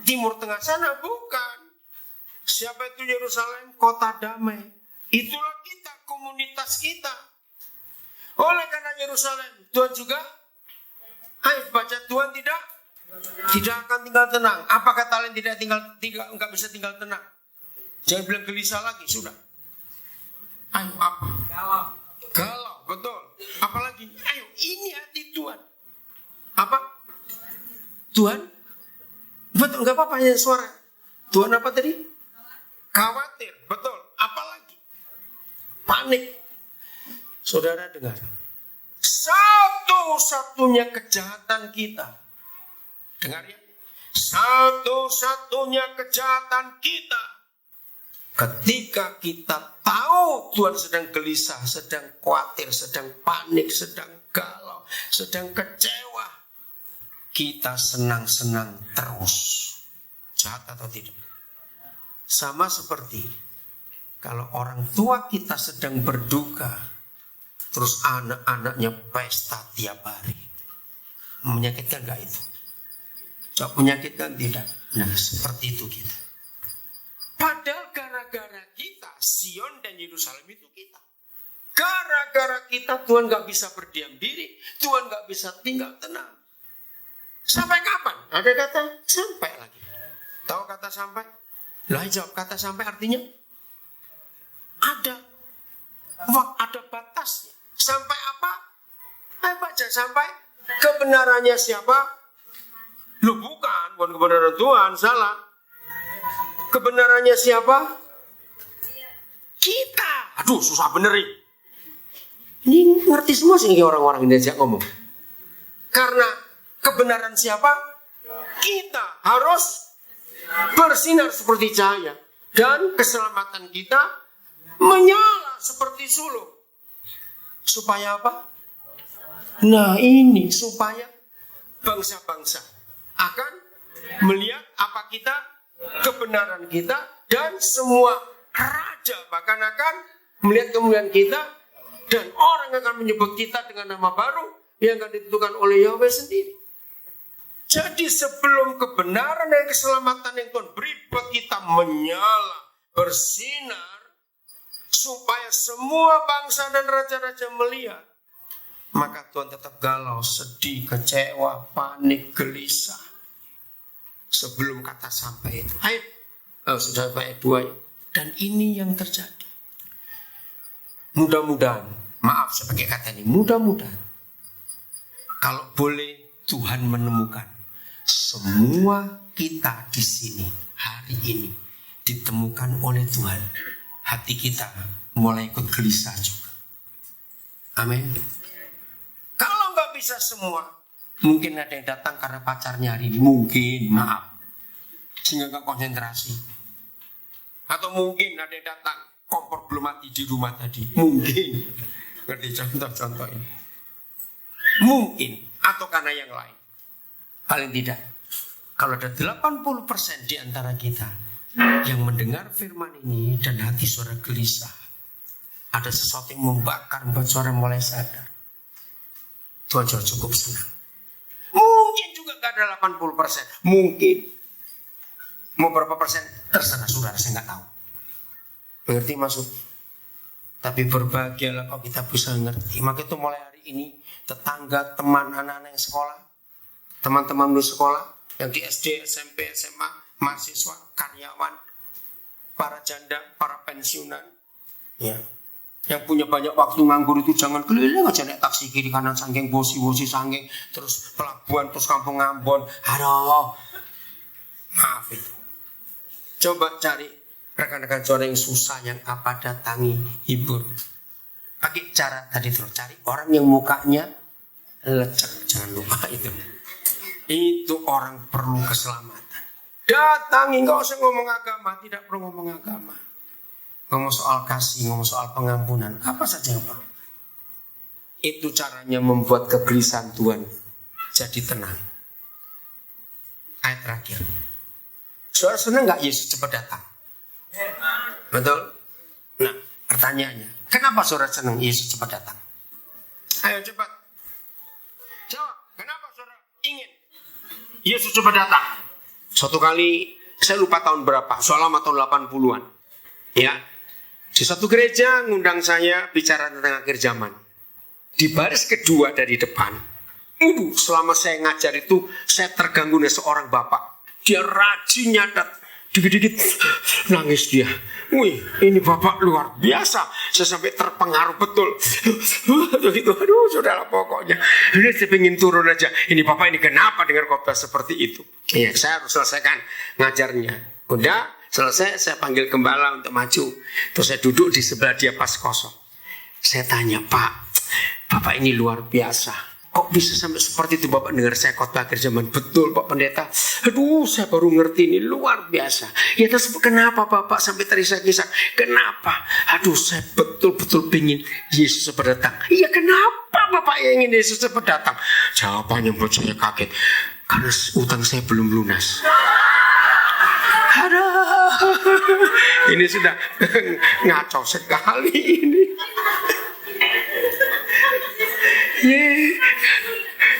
Speaker 1: timur tengah sana, bukan. Siapa itu Yerusalem? Kota damai. Itulah kita, komunitas kita. Oleh karena Yerusalem, Tuhan juga, ayo baca, Tuhan tidak akan tinggal tenang. Apa kata lain tidak bisa tinggal tenang? Jangan bilang gelisah lagi, sudah. Ayo apa? Galau, betul. Apalagi, ayo ini hati Tuhan. Apa? Tuhan? Betul, nggak apa-apa ya suara. Tuhan apa tadi? Khawatir, betul. Apalagi? Panik. Saudara dengar. Satu-satunya kejahatan kita. Dengar ya. Satu-satunya kejahatan kita. Ketika kita tahu Tuhan sedang gelisah, sedang khawatir, sedang panik, sedang galau, sedang kecewa, kita senang-senang terus. Jahat atau tidak? Sama seperti kalau orang tua kita sedang berduka, terus anak-anaknya pesta tiap hari. Menyakitkan gak itu? Coba menyakitkan tidak? Nah seperti itu kita. Padahal gara-gara kita, Sion dan Yerusalem itu kita. Gara-gara kita Tuhan gak bisa berdiam diri. Tuhan gak bisa tinggal tenang. Sampai kapan? Ada kata sampai lagi. Tahu kata sampai? Lah jawab kata sampai artinya? Ada. Ada batasnya. Sampai apa? Ayo baca sampai kebenarannya siapa? Lu bukan kebenaran Tuhan, salah. Kebenarannya siapa? Kita. Aduh, susah benerin. Ini ngerti semua sih orang-orang Indonesia ngomong. Karena kebenaran siapa? Kita harus bersinar seperti cahaya. Dan keselamatan kita menyala seperti sulung. Supaya apa? Nah ini, supaya bangsa-bangsa akan melihat apa kita, kebenaran kita, dan semua raja bahkan akan melihat kemuliaan kita, dan orang akan menyebut kita dengan nama baru yang akan ditentukan oleh Yahweh sendiri. Jadi sebelum kebenaran dan keselamatan yang Tuhan beri buat kita menyala, bersinar, supaya semua bangsa dan raja-raja melihat, maka Tuhan tetap galau, sedih, kecewa, panik, gelisah. Sebelum kata sampai itu. Sudah ayat 2. Dan ini yang terjadi. Mudah-mudahan, maaf saya pakai kata ini, mudah-mudahan kalau boleh Tuhan menemukan semua kita di sini hari ini ditemukan oleh Tuhan, hati kita mulai ikut gelisah juga. Amin. Kalau nggak bisa semua, mungkin ada yang datang karena pacarnya hari ini, mungkin, maaf, sehingga nggak konsentrasi. Atau mungkin ada yang datang kompor belum mati di rumah tadi, mungkin. Ngerti contoh-contoh ini? Mungkin, atau karena yang lain. Paling tidak, kalau ada 80% di antara kita yang mendengar firman ini dan hati saudara gelisah, ada sesuatu yang membakar, membuat saudara mulai sadar, Tuhan sudah cukup senang. Mungkin juga gak ada 80%, mungkin. Mau berapa persen? Terserah saudara, saya gak tahu. Mengerti maksud? Tapi berbahagialah kalau kita bisa ngerti. Maka itu mulai hari ini, tetangga, teman, anak-anak yang sekolah, teman-teman lu sekolah, yang di SD, SMP, SMA, mahasiswa, karyawan, para janda, para pensiunan, ya, yang punya banyak waktu nganggur itu jangan keliling aja naik taksi kiri kanan sangking bosi sangking, terus pelabuhan, terus kampung Ambon. Aduh, maaf itu. Coba cari rekan-rekan saudara yang susah, yang apa, datangi, hibur. Pakai cara tadi terus, cari orang yang mukanya lecek, jangan lupa itu. Itu orang perlu keselamatan. Datangi, nggak usah ngomong agama, tidak perlu ngomong agama. Ngomong soal kasih, ngomong soal pengampunan, apa saja yang perlu. Itu caranya membuat kegelisahan Tuhan jadi tenang. Ayat terakhir. Saudara senang nggak Yesus cepat datang? Betul? Nah, pertanyaannya, kenapa saudara senang Yesus cepat datang? Ayo cepat. Jawab, kenapa saudara ingin Yesus cepat datang? Suatu kali, saya lupa tahun berapa, selama tahun 80-an. Ya, di satu gereja ngundang saya bicara tentang akhir zaman. Di baris kedua dari depan, selama saya ngajar itu, saya terganggu dengan seorang bapak. Dia rajin nyadat, dikit-dikit nangis dia. Wih, ini Bapak luar biasa. Saya sampai terpengaruh betul. Begitu, aduh, sudahlah pokoknya. Ini saya pengen turun aja. Ini Bapak ini kenapa dengar khotbah seperti itu? Iya, saya harus selesaikan ngajarnya. Udah selesai, saya panggil gembala untuk maju. Terus saya duduk di sebelah dia pas kosong. Saya tanya, Pak, Bapak ini luar biasa. Kok bisa sampai seperti itu Bapak dengar saya khotbah akhir zaman? Betul Pak Pendeta. Aduh, saya baru ngerti, ini luar biasa. Ya terus kenapa Bapak sampai terisak-isak? Kenapa? Aduh, saya betul-betul pengen Yesus cepat datang. Iya, kenapa Bapak ingin Yesus cepat datang? Jawabannya buat saya kaget. Karena utang saya belum lunas. Aduh, ini sudah ngaco sekali ini.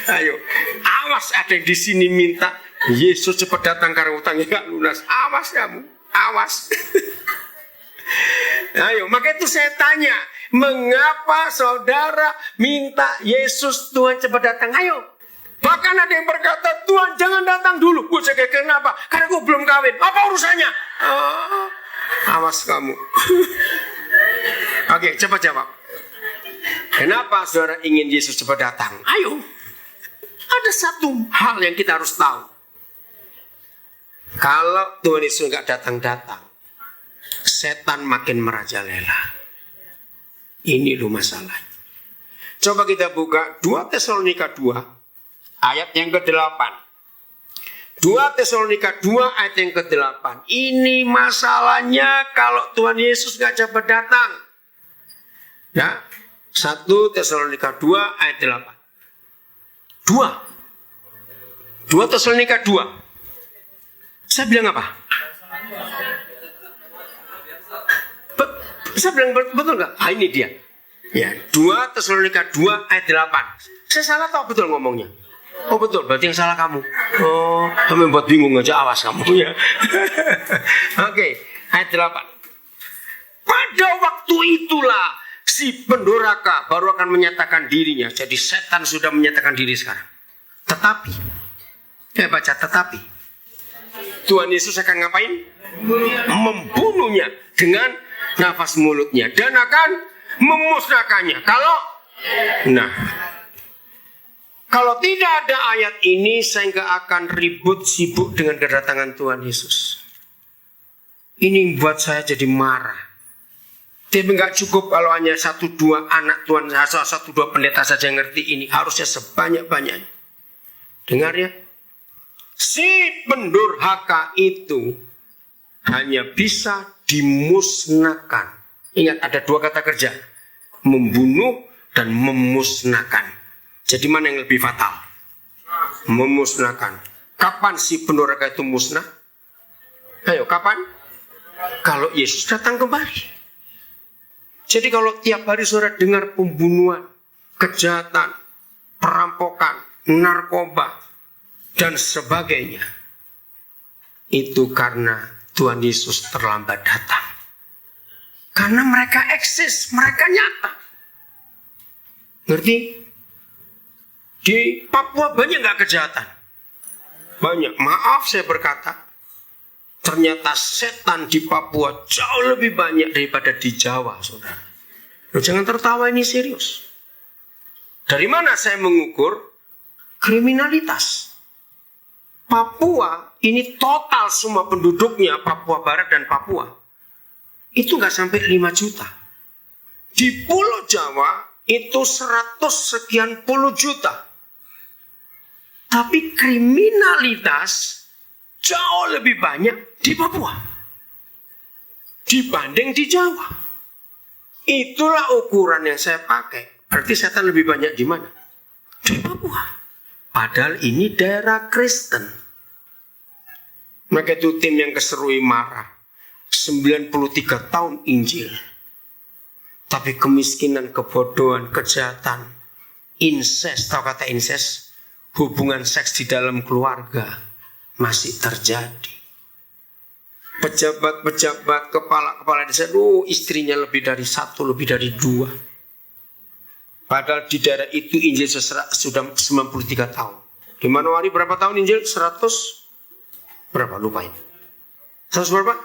Speaker 1: Ayo, awas ada yang di sini minta Yesus cepat datang karena utangnya nggak lunas. Awas kamu, awas. Ayo, maka itu saya tanya, mengapa saudara minta Yesus Tuhan cepat datang? Ayo. Bahkan ada yang berkata, Tuhan jangan datang dulu. Gue cakap, kenapa? Karena gue belum kawin. Apa urusannya? Oh, awas kamu. Oke, coba jawab. Kenapa saudara ingin Yesus cepat datang? Ayo. Ada satu hal yang kita harus tahu. Kalau Tuhan Yesus nggak datang-datang, setan makin merajalela. Ini loh masalahnya. Coba kita buka 2 Tesalonika 2 ayat yang ke-8. 2 Tesalonika 2 ayat yang ke-8. Ini masalahnya kalau Tuhan Yesus nggak cepat datang. Ya. 1 Tesalonika 2 ayat 8. 2 Tesalonika 2. Saya bilang apa? Saya bilang betul nggak? Ah, ini dia. Ya, 2 Tesalonika 2 ayat 8. Saya salah atau betul ngomongnya? Oh betul, berarti yang salah kamu. Oh, kamu buat bingung aja, awas kamu ya. Oke, ayat 8. Pada waktu itulah si pendurhaka baru akan menyatakan dirinya. Jadi setan sudah menyatakan diri sekarang. Tetapi, baca tetapi. Tuhan Yesus akan ngapain? Membunuhnya dengan nafas mulutnya. Dan akan memusnahkannya. Kalau tidak ada ayat ini, saya nggak akan ribut sibuk dengan kedatangan Tuhan Yesus. Ini buat saya jadi marah. Tapi nggak cukup kalau hanya 1-2 anak Tuhan, 1-2 pendeta saja yang ngerti ini. Harusnya sebanyak-banyaknya. Dengar ya. Si pendurhaka itu hanya bisa dimusnahkan. Ingat ada 2 kata kerja. Membunuh dan memusnahkan. Jadi mana yang lebih fatal? Memusnahkan. Kapan si pendurhaka itu musnah? Ayo, kapan? Kalau Yesus datang kembali. Jadi kalau tiap hari saudara dengar pembunuhan, kejahatan, perampokan, narkoba, dan sebagainya, itu karena Tuhan Yesus terlambat datang. Karena mereka eksis, mereka nyata. Ngerti? Di Papua banyak nggak kejahatan? Banyak. Maaf saya berkata, ternyata setan di Papua jauh lebih banyak daripada di Jawa, saudara. Loh, jangan tertawa, ini serius. Dari mana saya mengukur kriminalitas? Papua ini total semua penduduknya, Papua Barat dan Papua, itu nggak sampai 5 juta. Di Pulau Jawa itu 100 sekian puluh juta. Tapi kriminalitas jauh lebih banyak di Papua dibanding di Jawa. Itulah ukuran yang saya pakai. Berarti setan lebih banyak di mana? Di Papua. Padahal ini daerah Kristen. Maka itu tim yang keserui marah. 93 tahun Injil. Tapi kemiskinan, kebodohan, kejahatan, incest, tahu kata incest? Hubungan seks di dalam keluarga masih terjadi. Pejabat-pejabat, kepala-kepala desa, istrinya lebih dari 1, lebih dari 2. Padahal di daerah itu Injil sudah 93 tahun. Di Manowari berapa tahun Injil? 100 berapa? Lupa ini. 100 berapa?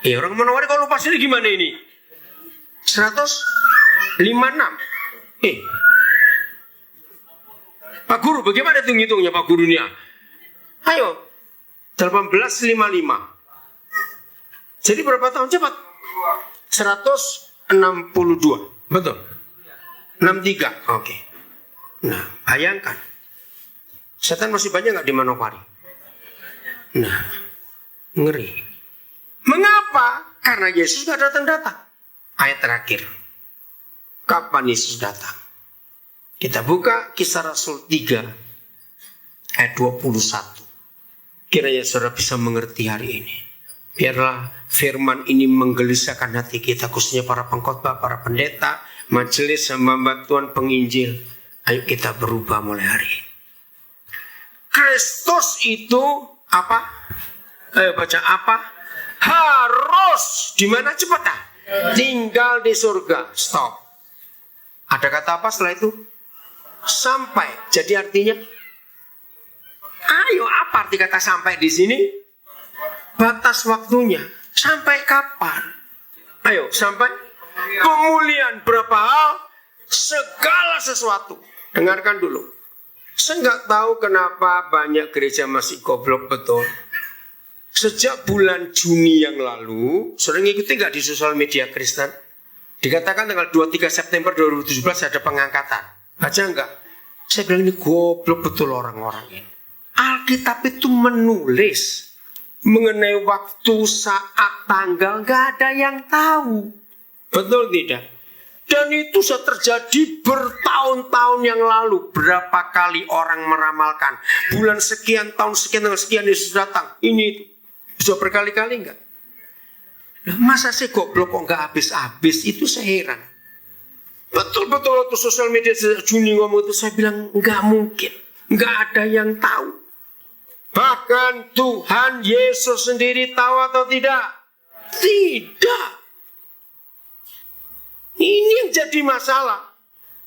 Speaker 1: Orang Manowari kalau lupa sini gimana ini? 156. Pak Guru, bagaimana itu ngitungnya Pak Gurunya? Ayo, 1855. Jadi berapa tahun cepat? 162. Betul. 63. Oke. Nah, bayangkan. Setan masih banyak nggak di Manokwari? Nah, ngeri. Mengapa? Karena Yesus nggak datang-datang. Ayat terakhir. Kapan Yesus datang? Kita buka Kisah Rasul 3 ayat 21. Kiranya saudara bisa mengerti hari ini. Biarlah firman ini menggelisahkan hati kita, khususnya para pengkhotbah, para pendeta, majelis, hamba Tuhan, penginjil. Ayo kita berubah mulai hari ini. Kristus itu apa? Ayo baca apa? Harus di mana cepat? Tinggal di surga. Stop. Ada kata apa setelah itu? Sampai. Jadi artinya, ayo apa arti kata sampai di sini? Batas waktunya. Sampai kapan? Ayo sampai pemulihan berapa hal? Segala sesuatu. Dengarkan dulu. Saya nggak tahu kenapa banyak gereja masih goblok betul. Sejak bulan Juni yang lalu, sering ngikuti nggak di sosial media Kristen? Dikatakan tanggal 23 September 2017 ada pengangkatan. Baca nggak? Saya bilang ini goblok betul orang-orang ini. Alkitab itu menulis mengenai waktu, saat, tanggal, nggak ada yang tahu. Betul tidak? Dan itu sudah terjadi bertahun-tahun yang lalu. Berapa kali orang meramalkan bulan sekian, tahun sekian, tanggal sekian Yesus datang. Ini itu. Sudah berkali-kali enggak? Nah, masa sih goblok kok enggak habis-habis? Itu saya heran. Betul-betul waktu sosial media Juni ngomong itu saya bilang enggak mungkin. Enggak ada yang tahu. Bahkan Tuhan Yesus sendiri tahu atau tidak? Tidak. Ini yang jadi masalah.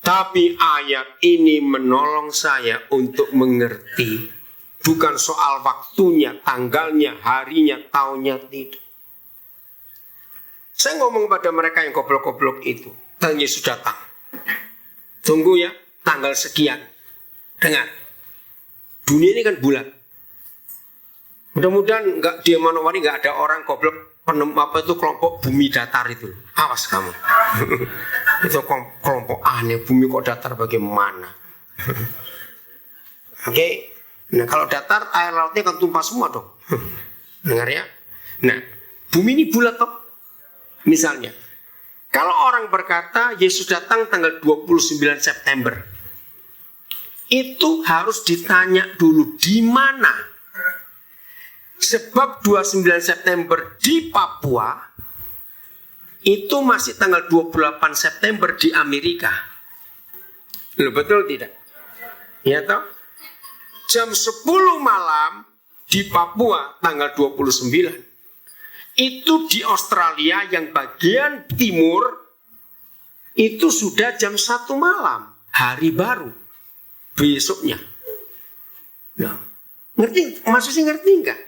Speaker 1: Tapi ayat ini menolong saya untuk mengerti. Bukan soal waktunya, tanggalnya, harinya, tahunnya, tidak. Saya ngomong pada mereka yang goblok-goblok itu. Dan Yesus datang. Tunggu ya, tanggal sekian. Dengar. Dunia ini kan bulat. Mudah-mudahan nggak di Manowari nggak ada orang goblok kelompok bumi datar itu. Awas kamu. Itu kelompok aneh, bumi kok datar bagaimana? Oke. Nah kalau datar air lautnya kan tumpah semua dong. Dengar ya. Nah bumi ini bulat toh. Misalnya kalau orang berkata Yesus datang tanggal 29 September, itu harus ditanya dulu di mana. Sebab 29 September di Papua itu masih tanggal 28 September di Amerika. Loh betul tidak? Ya toh? Jam 10 malam di Papua tanggal 29. Itu di Australia yang bagian timur itu sudah jam 1 malam. Hari baru. Besoknya. Nah, ngerti? Maksudnya ngerti enggak?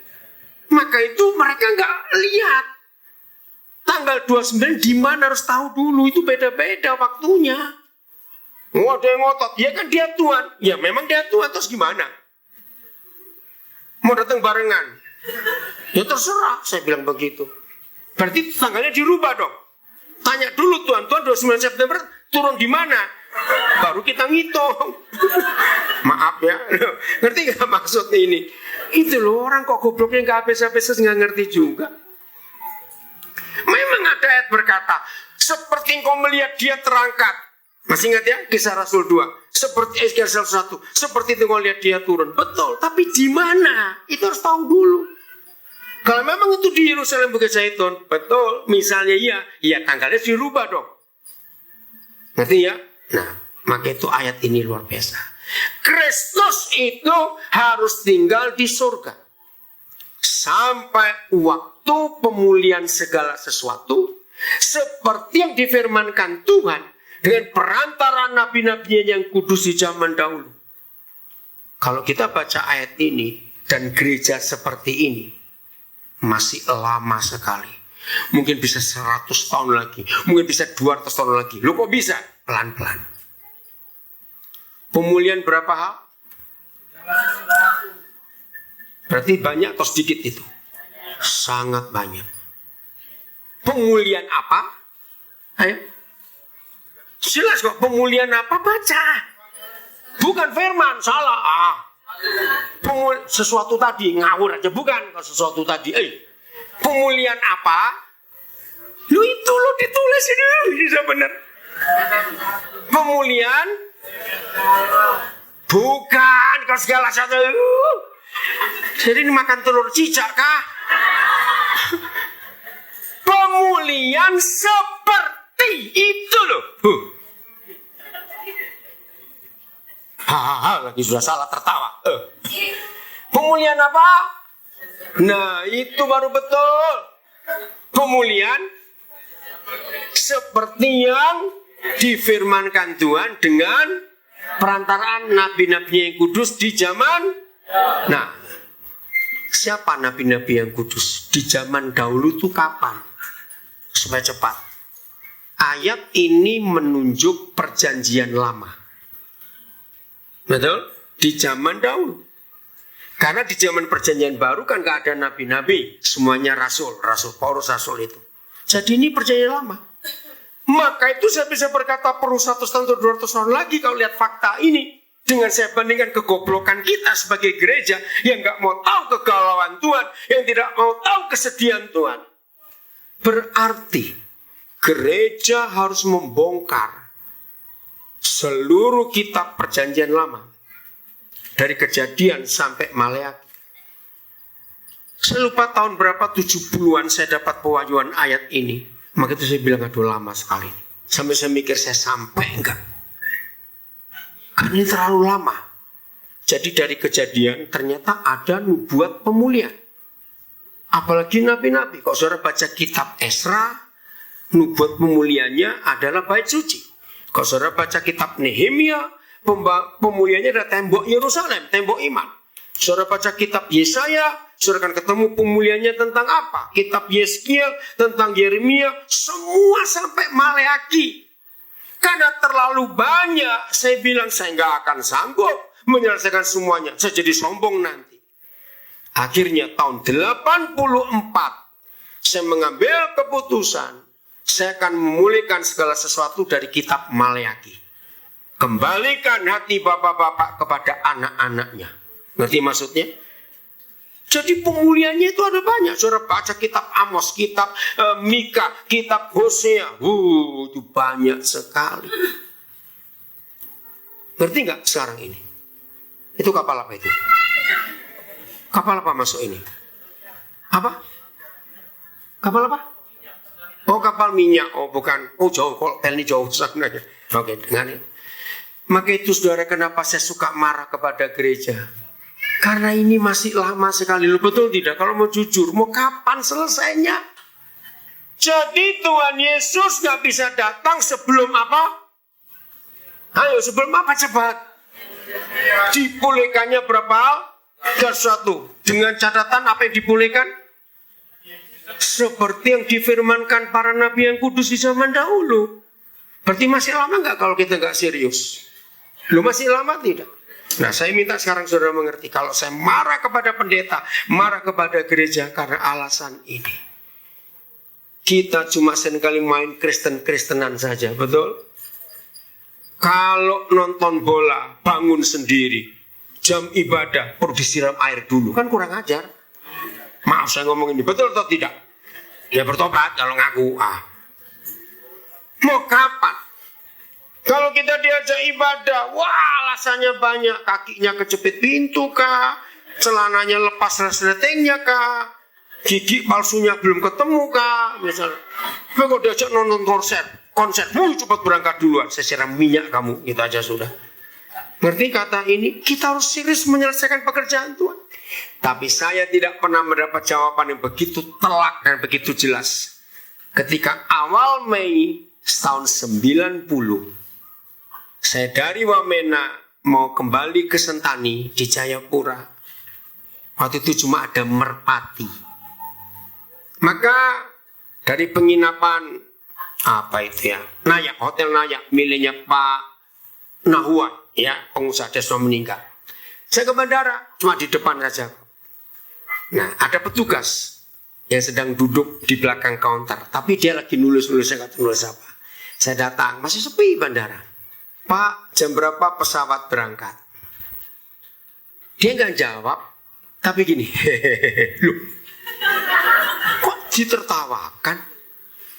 Speaker 1: Maka itu mereka enggak lihat. Tanggal 29 di mana harus tahu dulu. Itu beda-beda waktunya. Oh, ada yang ngotot. Ya kan dia Tuhan. Ya memang dia Tuhan. Terus gimana? Mau datang barengan? Ya terserah, saya bilang begitu. Berarti tanggalnya dirubah dong. Tanya dulu Tuhan 29 September turun di mana? Baru kita ngitung. Maaf ya, ngerti gak maksud ini? Itu loh orang kok gobloknya gak habis-habis nggak ngerti juga. Memang ada ayat berkata, seperti engkau melihat dia terangkat. Masih ingat ya Kisah Rasul 2? Seperti Kisah Rasul 1, seperti itu engkau lihat dia turun. Betul, tapi di mana? Itu harus tahu dulu. Kalau memang itu di Yerusalem Bukit Zaitun, betul, misalnya iya, ya tanggalnya dirubah dong. Ngerti ya? Nah, maka itu ayat ini luar biasa. Kristus itu harus tinggal di surga. Sampai waktu pemulihan segala sesuatu, seperti yang difirmankan Tuhan, dengan perantara nabi-nabinya yang kudus di zaman dahulu. Kalau kita baca ayat ini, dan gereja seperti ini, masih lama sekali. Mungkin bisa 100 tahun lagi. Mungkin bisa 200 tahun lagi. Loh kok bisa? Pelan-pelan. Pemulihan berapa hal? Berarti banyak atau sedikit itu? Sangat banyak. Pemulihan apa? Ayo. Jelas kok, pemulihan apa? Baca. Bukan firman, salah. Sesuatu tadi, ngawur aja. Bukan sesuatu tadi. Pemulihan apa? Lu itu lu ditulis ini bisa benar. Pemulihan bukan kalau segala satu. Jadi ini makan telur cicak kah? Pemulihan seperti itu loh. Lagi sudah salah tertawa. Pemulihan apa? Nah itu baru betul. Pemulihan seperti yang difirmankan Tuhan dengan perantaraan nabi-nabi yang kudus di zaman. Nah, siapa nabi-nabi yang kudus di zaman dahulu itu kapan? Supaya cepat. Ayat ini menunjuk perjanjian lama. Betul? Di zaman dahulu. Karena di zaman perjanjian baru kan gak ada nabi-nabi. Semuanya rasul. Rasul Paulus, rasul itu. Jadi ini perjanjian lama. Maka itu saya bisa berkata perlu 100 tahun atau 200 tahun lagi kalau lihat fakta ini. Dengan saya bandingkan kegoblokan kita sebagai gereja yang gak mau tahu kegalauan Tuhan. Yang tidak mau tahu kesedihan Tuhan. Berarti gereja harus membongkar seluruh kitab perjanjian lama. Dari Kejadian sampai Maleakhi. Saya lupa tahun berapa 70-an saya dapat pewahyuan ayat ini. Maka itu saya bilang aduh lama sekali. Sampai saya mikir saya sampai enggak. Karena ini terlalu lama. Jadi dari Kejadian ternyata ada nubuat pemulihan. Apalagi nabi-nabi. Kalau saudara baca kitab Esra, nubuat pemulihannya adalah bait suci. Kalau saudara baca kitab Nehemia, pemulihannya adalah tembok Yerusalem, tembok iman. Saudara baca kitab Yesaya, saudara akan ketemu pemulihannya tentang apa? Kitab Yeskiel, tentang Yeremia, semua sampai Maleakhi. Karena terlalu banyak, saya bilang saya nggak akan sanggup menyelesaikan semuanya. Saya jadi sombong nanti. Akhirnya tahun 84, saya mengambil keputusan, saya akan memulihkan segala sesuatu dari kitab Maleakhi. Kembalikan hati bapak-bapak kepada anak-anaknya. Ngerti maksudnya? Jadi pemulihannya itu ada banyak. Saudara baca kitab Amos, kitab Mika, kitab Hosea. Itu banyak sekali. Ngerti nggak sekarang ini? Itu kapal apa itu? Kapal apa masuk ini? Apa? Kapal apa? Oh kapal minyak. Oh bukan. Oh jauh. Kok ini jauh sebenarnya. Oke dengan ini. Maka itu saudara kenapa saya suka marah kepada gereja. Karena ini masih lama sekali. Lu betul tidak? Kalau mau jujur, mau kapan selesainya? Jadi Tuhan Yesus gak bisa datang sebelum apa? Ayo sebelum apa cepat? Dipulihkannya berapa? Sesuatu. Dengan catatan apa yang dipulihkan? Seperti yang difirmankan para nabi yang kudus di zaman dahulu. Berarti masih lama gak kalau kita gak serius? Lu masih lama tidak? Nah saya minta sekarang saudara mengerti. Kalau saya marah kepada pendeta, marah kepada gereja karena alasan ini. Kita cuma seringkali main Kristen-Kristenan saja, betul? Kalau nonton bola, bangun sendiri. Jam ibadah, perlu disiram air dulu. Kan kurang ajar. Maaf saya ngomong ini, betul atau tidak? Ya bertobat kalau ngaku. Mau kapan? Kalau kita diajak ibadah, wah alasannya banyak. Kakinya kecepit pintu kah? Celananya lepas resletingnya kah? Gigi palsunya belum ketemu kah? Misalnya. Tapi kalau diajak nonton konser, cepat berangkat duluan. Saya siram minyak kamu, gitu aja sudah. Ngerti kata ini? Kita harus serius menyelesaikan pekerjaan Tuhan. Tapi saya tidak pernah mendapat jawaban yang begitu telak dan begitu jelas. Ketika awal Mei tahun 90, saya dari Wamena mau kembali ke Sentani di Jayapura. Waktu itu cuma ada merpati. Maka dari penginapan apa itu ya, Nayak, Hotel Nayak miliknya Pak Nahua, ya, pengusaha desa meninggal. Saya ke bandara, cuma di depan saja. Nah, ada petugas yang sedang duduk di belakang kaunter, tapi dia lagi nulis-nulis, saya nggak tahu nulis apa. Saya datang, masih sepi bandara. Pak, jam berapa pesawat berangkat? Dia nggak jawab, tapi gini, loh, kok ditertawakan?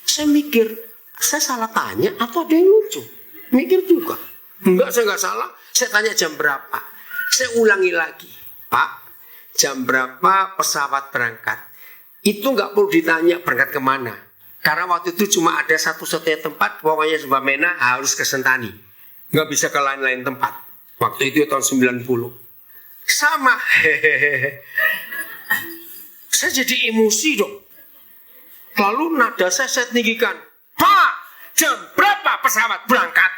Speaker 1: Saya mikir, saya salah tanya atau ada yang lucu? Mikir juga. Enggak, saya nggak salah. Saya tanya jam berapa. Saya ulangi lagi, Pak, jam berapa pesawat berangkat? Itu nggak perlu ditanya berangkat kemana. Karena waktu itu cuma ada satu-satunya tempat, pokoknya Wamena harus ke Sentani. Nggak bisa ke lain-lain tempat. Waktu itu tahun 90. Sama. Saya jadi emosi dong. Lalu nada saya tinggikan. Pak, jam berapa pesawat berangkat?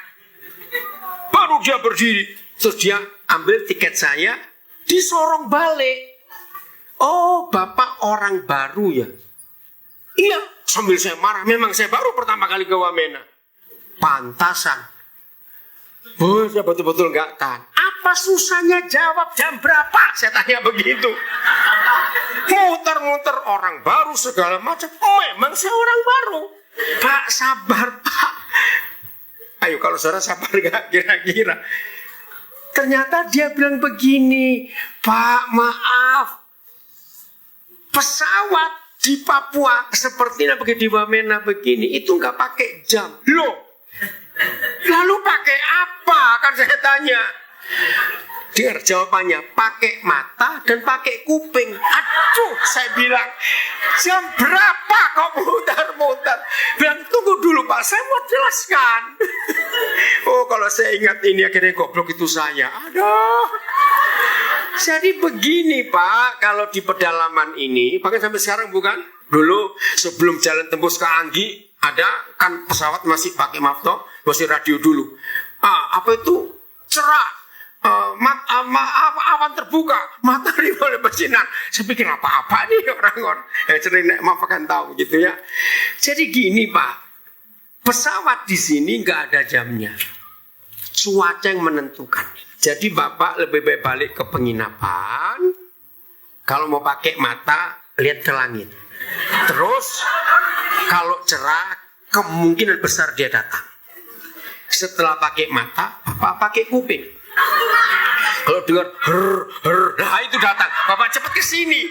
Speaker 1: Baru dia berdiri. Terus dia ambil tiket saya, disorong balik. Oh, Bapak orang baru ya? Iya, sambil saya marah. Memang saya baru pertama kali ke Wamena. Pantasan. Oh, saya betul-betul nggak tahan. Apa susahnya jawab jam berapa? Saya tanya begitu. Muter-muter orang baru segala macam. Memang saya orang baru. Pak, sabar Pak. Ayo kalau saudara sabar nggak kira-kira? Ternyata dia bilang begini, Pak maaf, pesawat di Papua sepertinya begitu di Wamena begini itu nggak pakai jam. Loh, lalu pakai apa? Kan saya tanya. Dengar jawabannya, pakai mata dan pakai kuping. Aduh, saya bilang, jam berapa kok muter-muter? Bilang, tunggu dulu Pak, saya mau jelaskan. Oh, kalau saya ingat ini akhirnya goblok itu saya. Aduh. Jadi begini Pak, kalau di pedalaman ini, bahkan sampai sekarang bukan? Dulu sebelum jalan tembus ke Anggi, ada kan pesawat masih pakai mapto, masih radio dulu. Apa itu? Cerah. Awan terbuka, matahari boleh bersinar. Saya pikir apa-apa nih orang-orang yang sering naik map akan tahu gitu ya. Jadi gini Pak, pesawat di sini nggak ada jamnya, cuaca yang menentukan. Jadi Bapak lebih baik balik ke penginapan. Kalau mau pakai mata, lihat ke langit. Terus kalau cerah, kemungkinan besar dia datang. Setelah pakai mata, Bapak pakai kuping. Kalau dengar nah itu datang. Bapak cepat ke sini.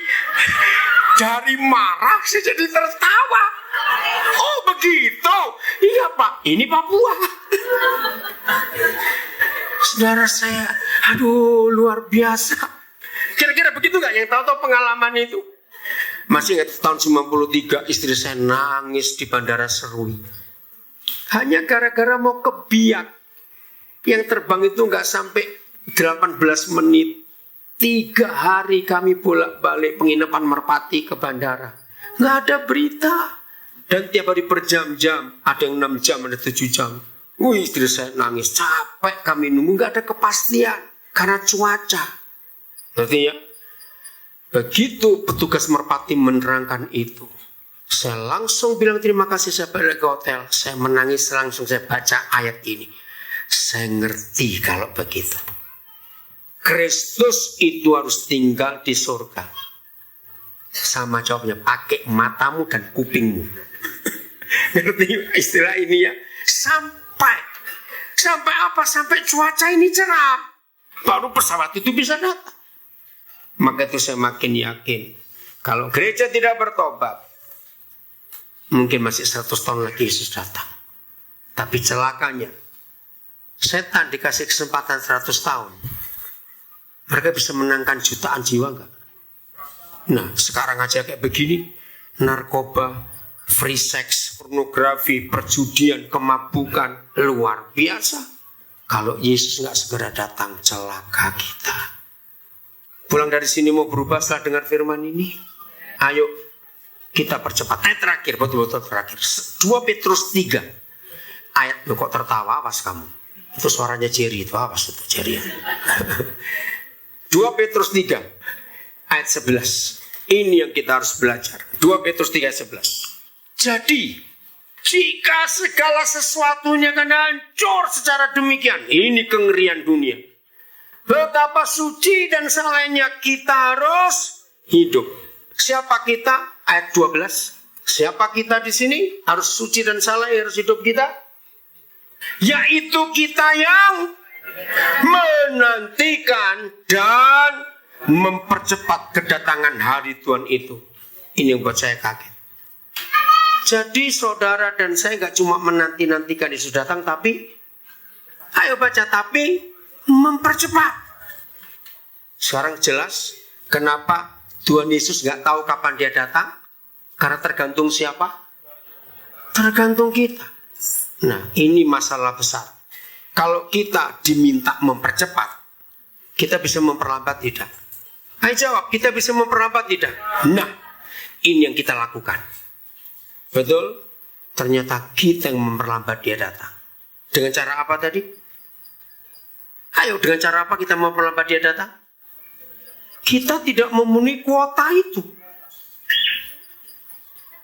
Speaker 1: Dari marah saya jadi tertawa. Oh begitu. Iya Pak, ini Papua. Saudara saya, aduh luar biasa. Kira-kira begitu nggak yang tahu-tahu pengalaman itu? Masih ingat tahun 93 istri saya nangis di Bandara Serui. Hanya gara-gara mau ke Biak. Yang terbang itu nggak sampai 18 menit. 3 hari kami bolak-balik penginapan Merpati ke bandara. Nggak ada berita. Dan tiap hari per jam-jam. Ada yang 6 jam, ada 7 jam. Wih, istri saya nangis. Capek kami nunggu, nggak ada kepastian. Karena cuaca. Ngerti ya? Begitu petugas Merpati menerangkan itu. Saya langsung bilang terima kasih, saya balik ke hotel. Saya menangis langsung, saya baca ayat ini. Saya ngerti kalau begitu. Kristus itu harus tinggal di surga. Sama jawabnya, pakai matamu dan kupingmu. Ngerti istilah ini ya? Sampai apa? Sampai cuaca ini cerah. Baru pesawat itu bisa datang. Maka itu saya makin yakin. Kalau gereja tidak bertobat, mungkin masih 100 tahun lagi Yesus datang. Tapi celakanya, setan dikasih kesempatan 100 tahun. Mereka bisa menangkan jutaan jiwa enggak? Nah, sekarang aja kayak begini. Narkoba, free sex, pornografi, perjudian, kemabukan. Luar biasa. Kalau Yesus enggak segera datang, celaka kita. Pulang dari sini mau berubah setelah dengar firman ini? Ayo, kita percepat. Ayat terakhir, betul-betul terakhir. 2 Petrus 3. Ayat, lu kok tertawa, awas kamu. Itu suaranya Jerry, itu awas itu Jerry. 2 Petrus 3 ayat 11. Ini yang kita harus belajar. 2 Petrus 3 ayat 11. Jadi, jika segala sesuatunya akan hancur secara demikian, ini kengerian dunia. Betapa suci dan salehnya kita harus hidup. Siapa kita? Ayat 12. Siapa kita di sini? Harus suci dan saleh, harus hidup kita. Yaitu kita yang menantikan dan mempercepat kedatangan hari Tuhan itu. Ini yang buat saya kaget. Jadi saudara dan saya gak cuma menanti-nantikan Yesus datang, tapi ayo baca, tapi mempercepat. Sekarang jelas kenapa Tuhan Yesus gak tahu kapan dia datang. Karena tergantung siapa? Tergantung kita. Nah, ini masalah besar. Kalau kita diminta mempercepat, kita bisa memperlambat tidak? Ayo jawab, kita bisa memperlambat tidak? Nah, ini yang kita lakukan. Betul? Ternyata kita yang memperlambat dia datang. Dengan cara apa tadi? Ayo, dengan cara apa kita memperlambat dia datang? Kita tidak memenuhi kuota itu.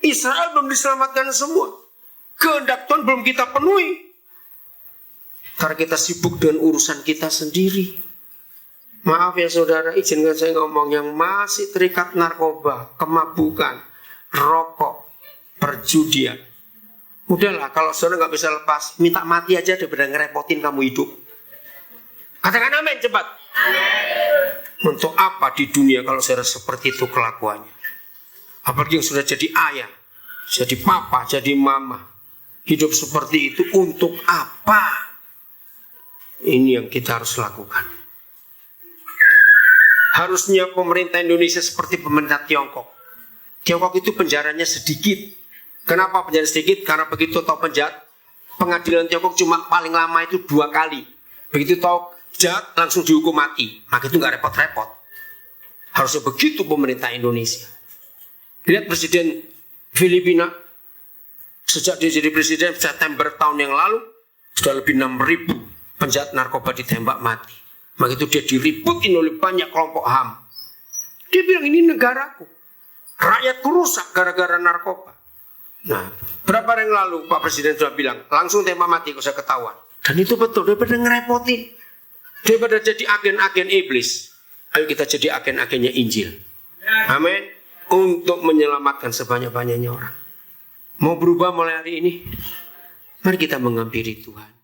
Speaker 1: Israel belum diselamatkan semua. Kehendak Tuhan belum kita penuhi. Karena kita sibuk dengan urusan kita sendiri. Maaf ya saudara, izinkan saya ngomong, yang masih terikat narkoba, kemabukan, rokok, perjudian. Udahlah, kalau saudara gak bisa lepas, minta mati aja daripada ngerepotin kamu hidup. Katakan amin cepat. Amin. Untuk apa di dunia kalau saudara seperti itu kelakuannya? Apalagi yang sudah jadi ayah, jadi papa, jadi mama. Hidup seperti itu untuk apa? Ini yang kita harus lakukan. Harusnya pemerintah Indonesia seperti pemerintah Tiongkok. Tiongkok itu penjaranya sedikit. Kenapa penjara sedikit? Karena begitu tahu penjahat, pengadilan Tiongkok cuma paling lama itu 2 kali. Begitu tahu jahat langsung dihukum mati. Maka itu nggak repot-repot. Harusnya begitu pemerintah Indonesia. Lihat Presiden Filipina, sejak dia jadi presiden September tahun yang lalu, sudah lebih 6.000 penjahat narkoba ditembak mati. Maka itu dia diributin oleh banyak kelompok HAM. Dia bilang ini negaraku. Rakyatku rusak gara-gara narkoba. Nah, berapa hari yang lalu Pak Presiden sudah bilang, langsung tembak mati kalau saya ketahuan. Dan itu betul, daripada ngerepotin. Daripada jadi agen-agen iblis. Ayo kita jadi agen-agennya Injil. Amin. Untuk menyelamatkan sebanyak-banyaknya orang. Mau berubah mulai hari ini? Mari kita menghampiri Tuhan.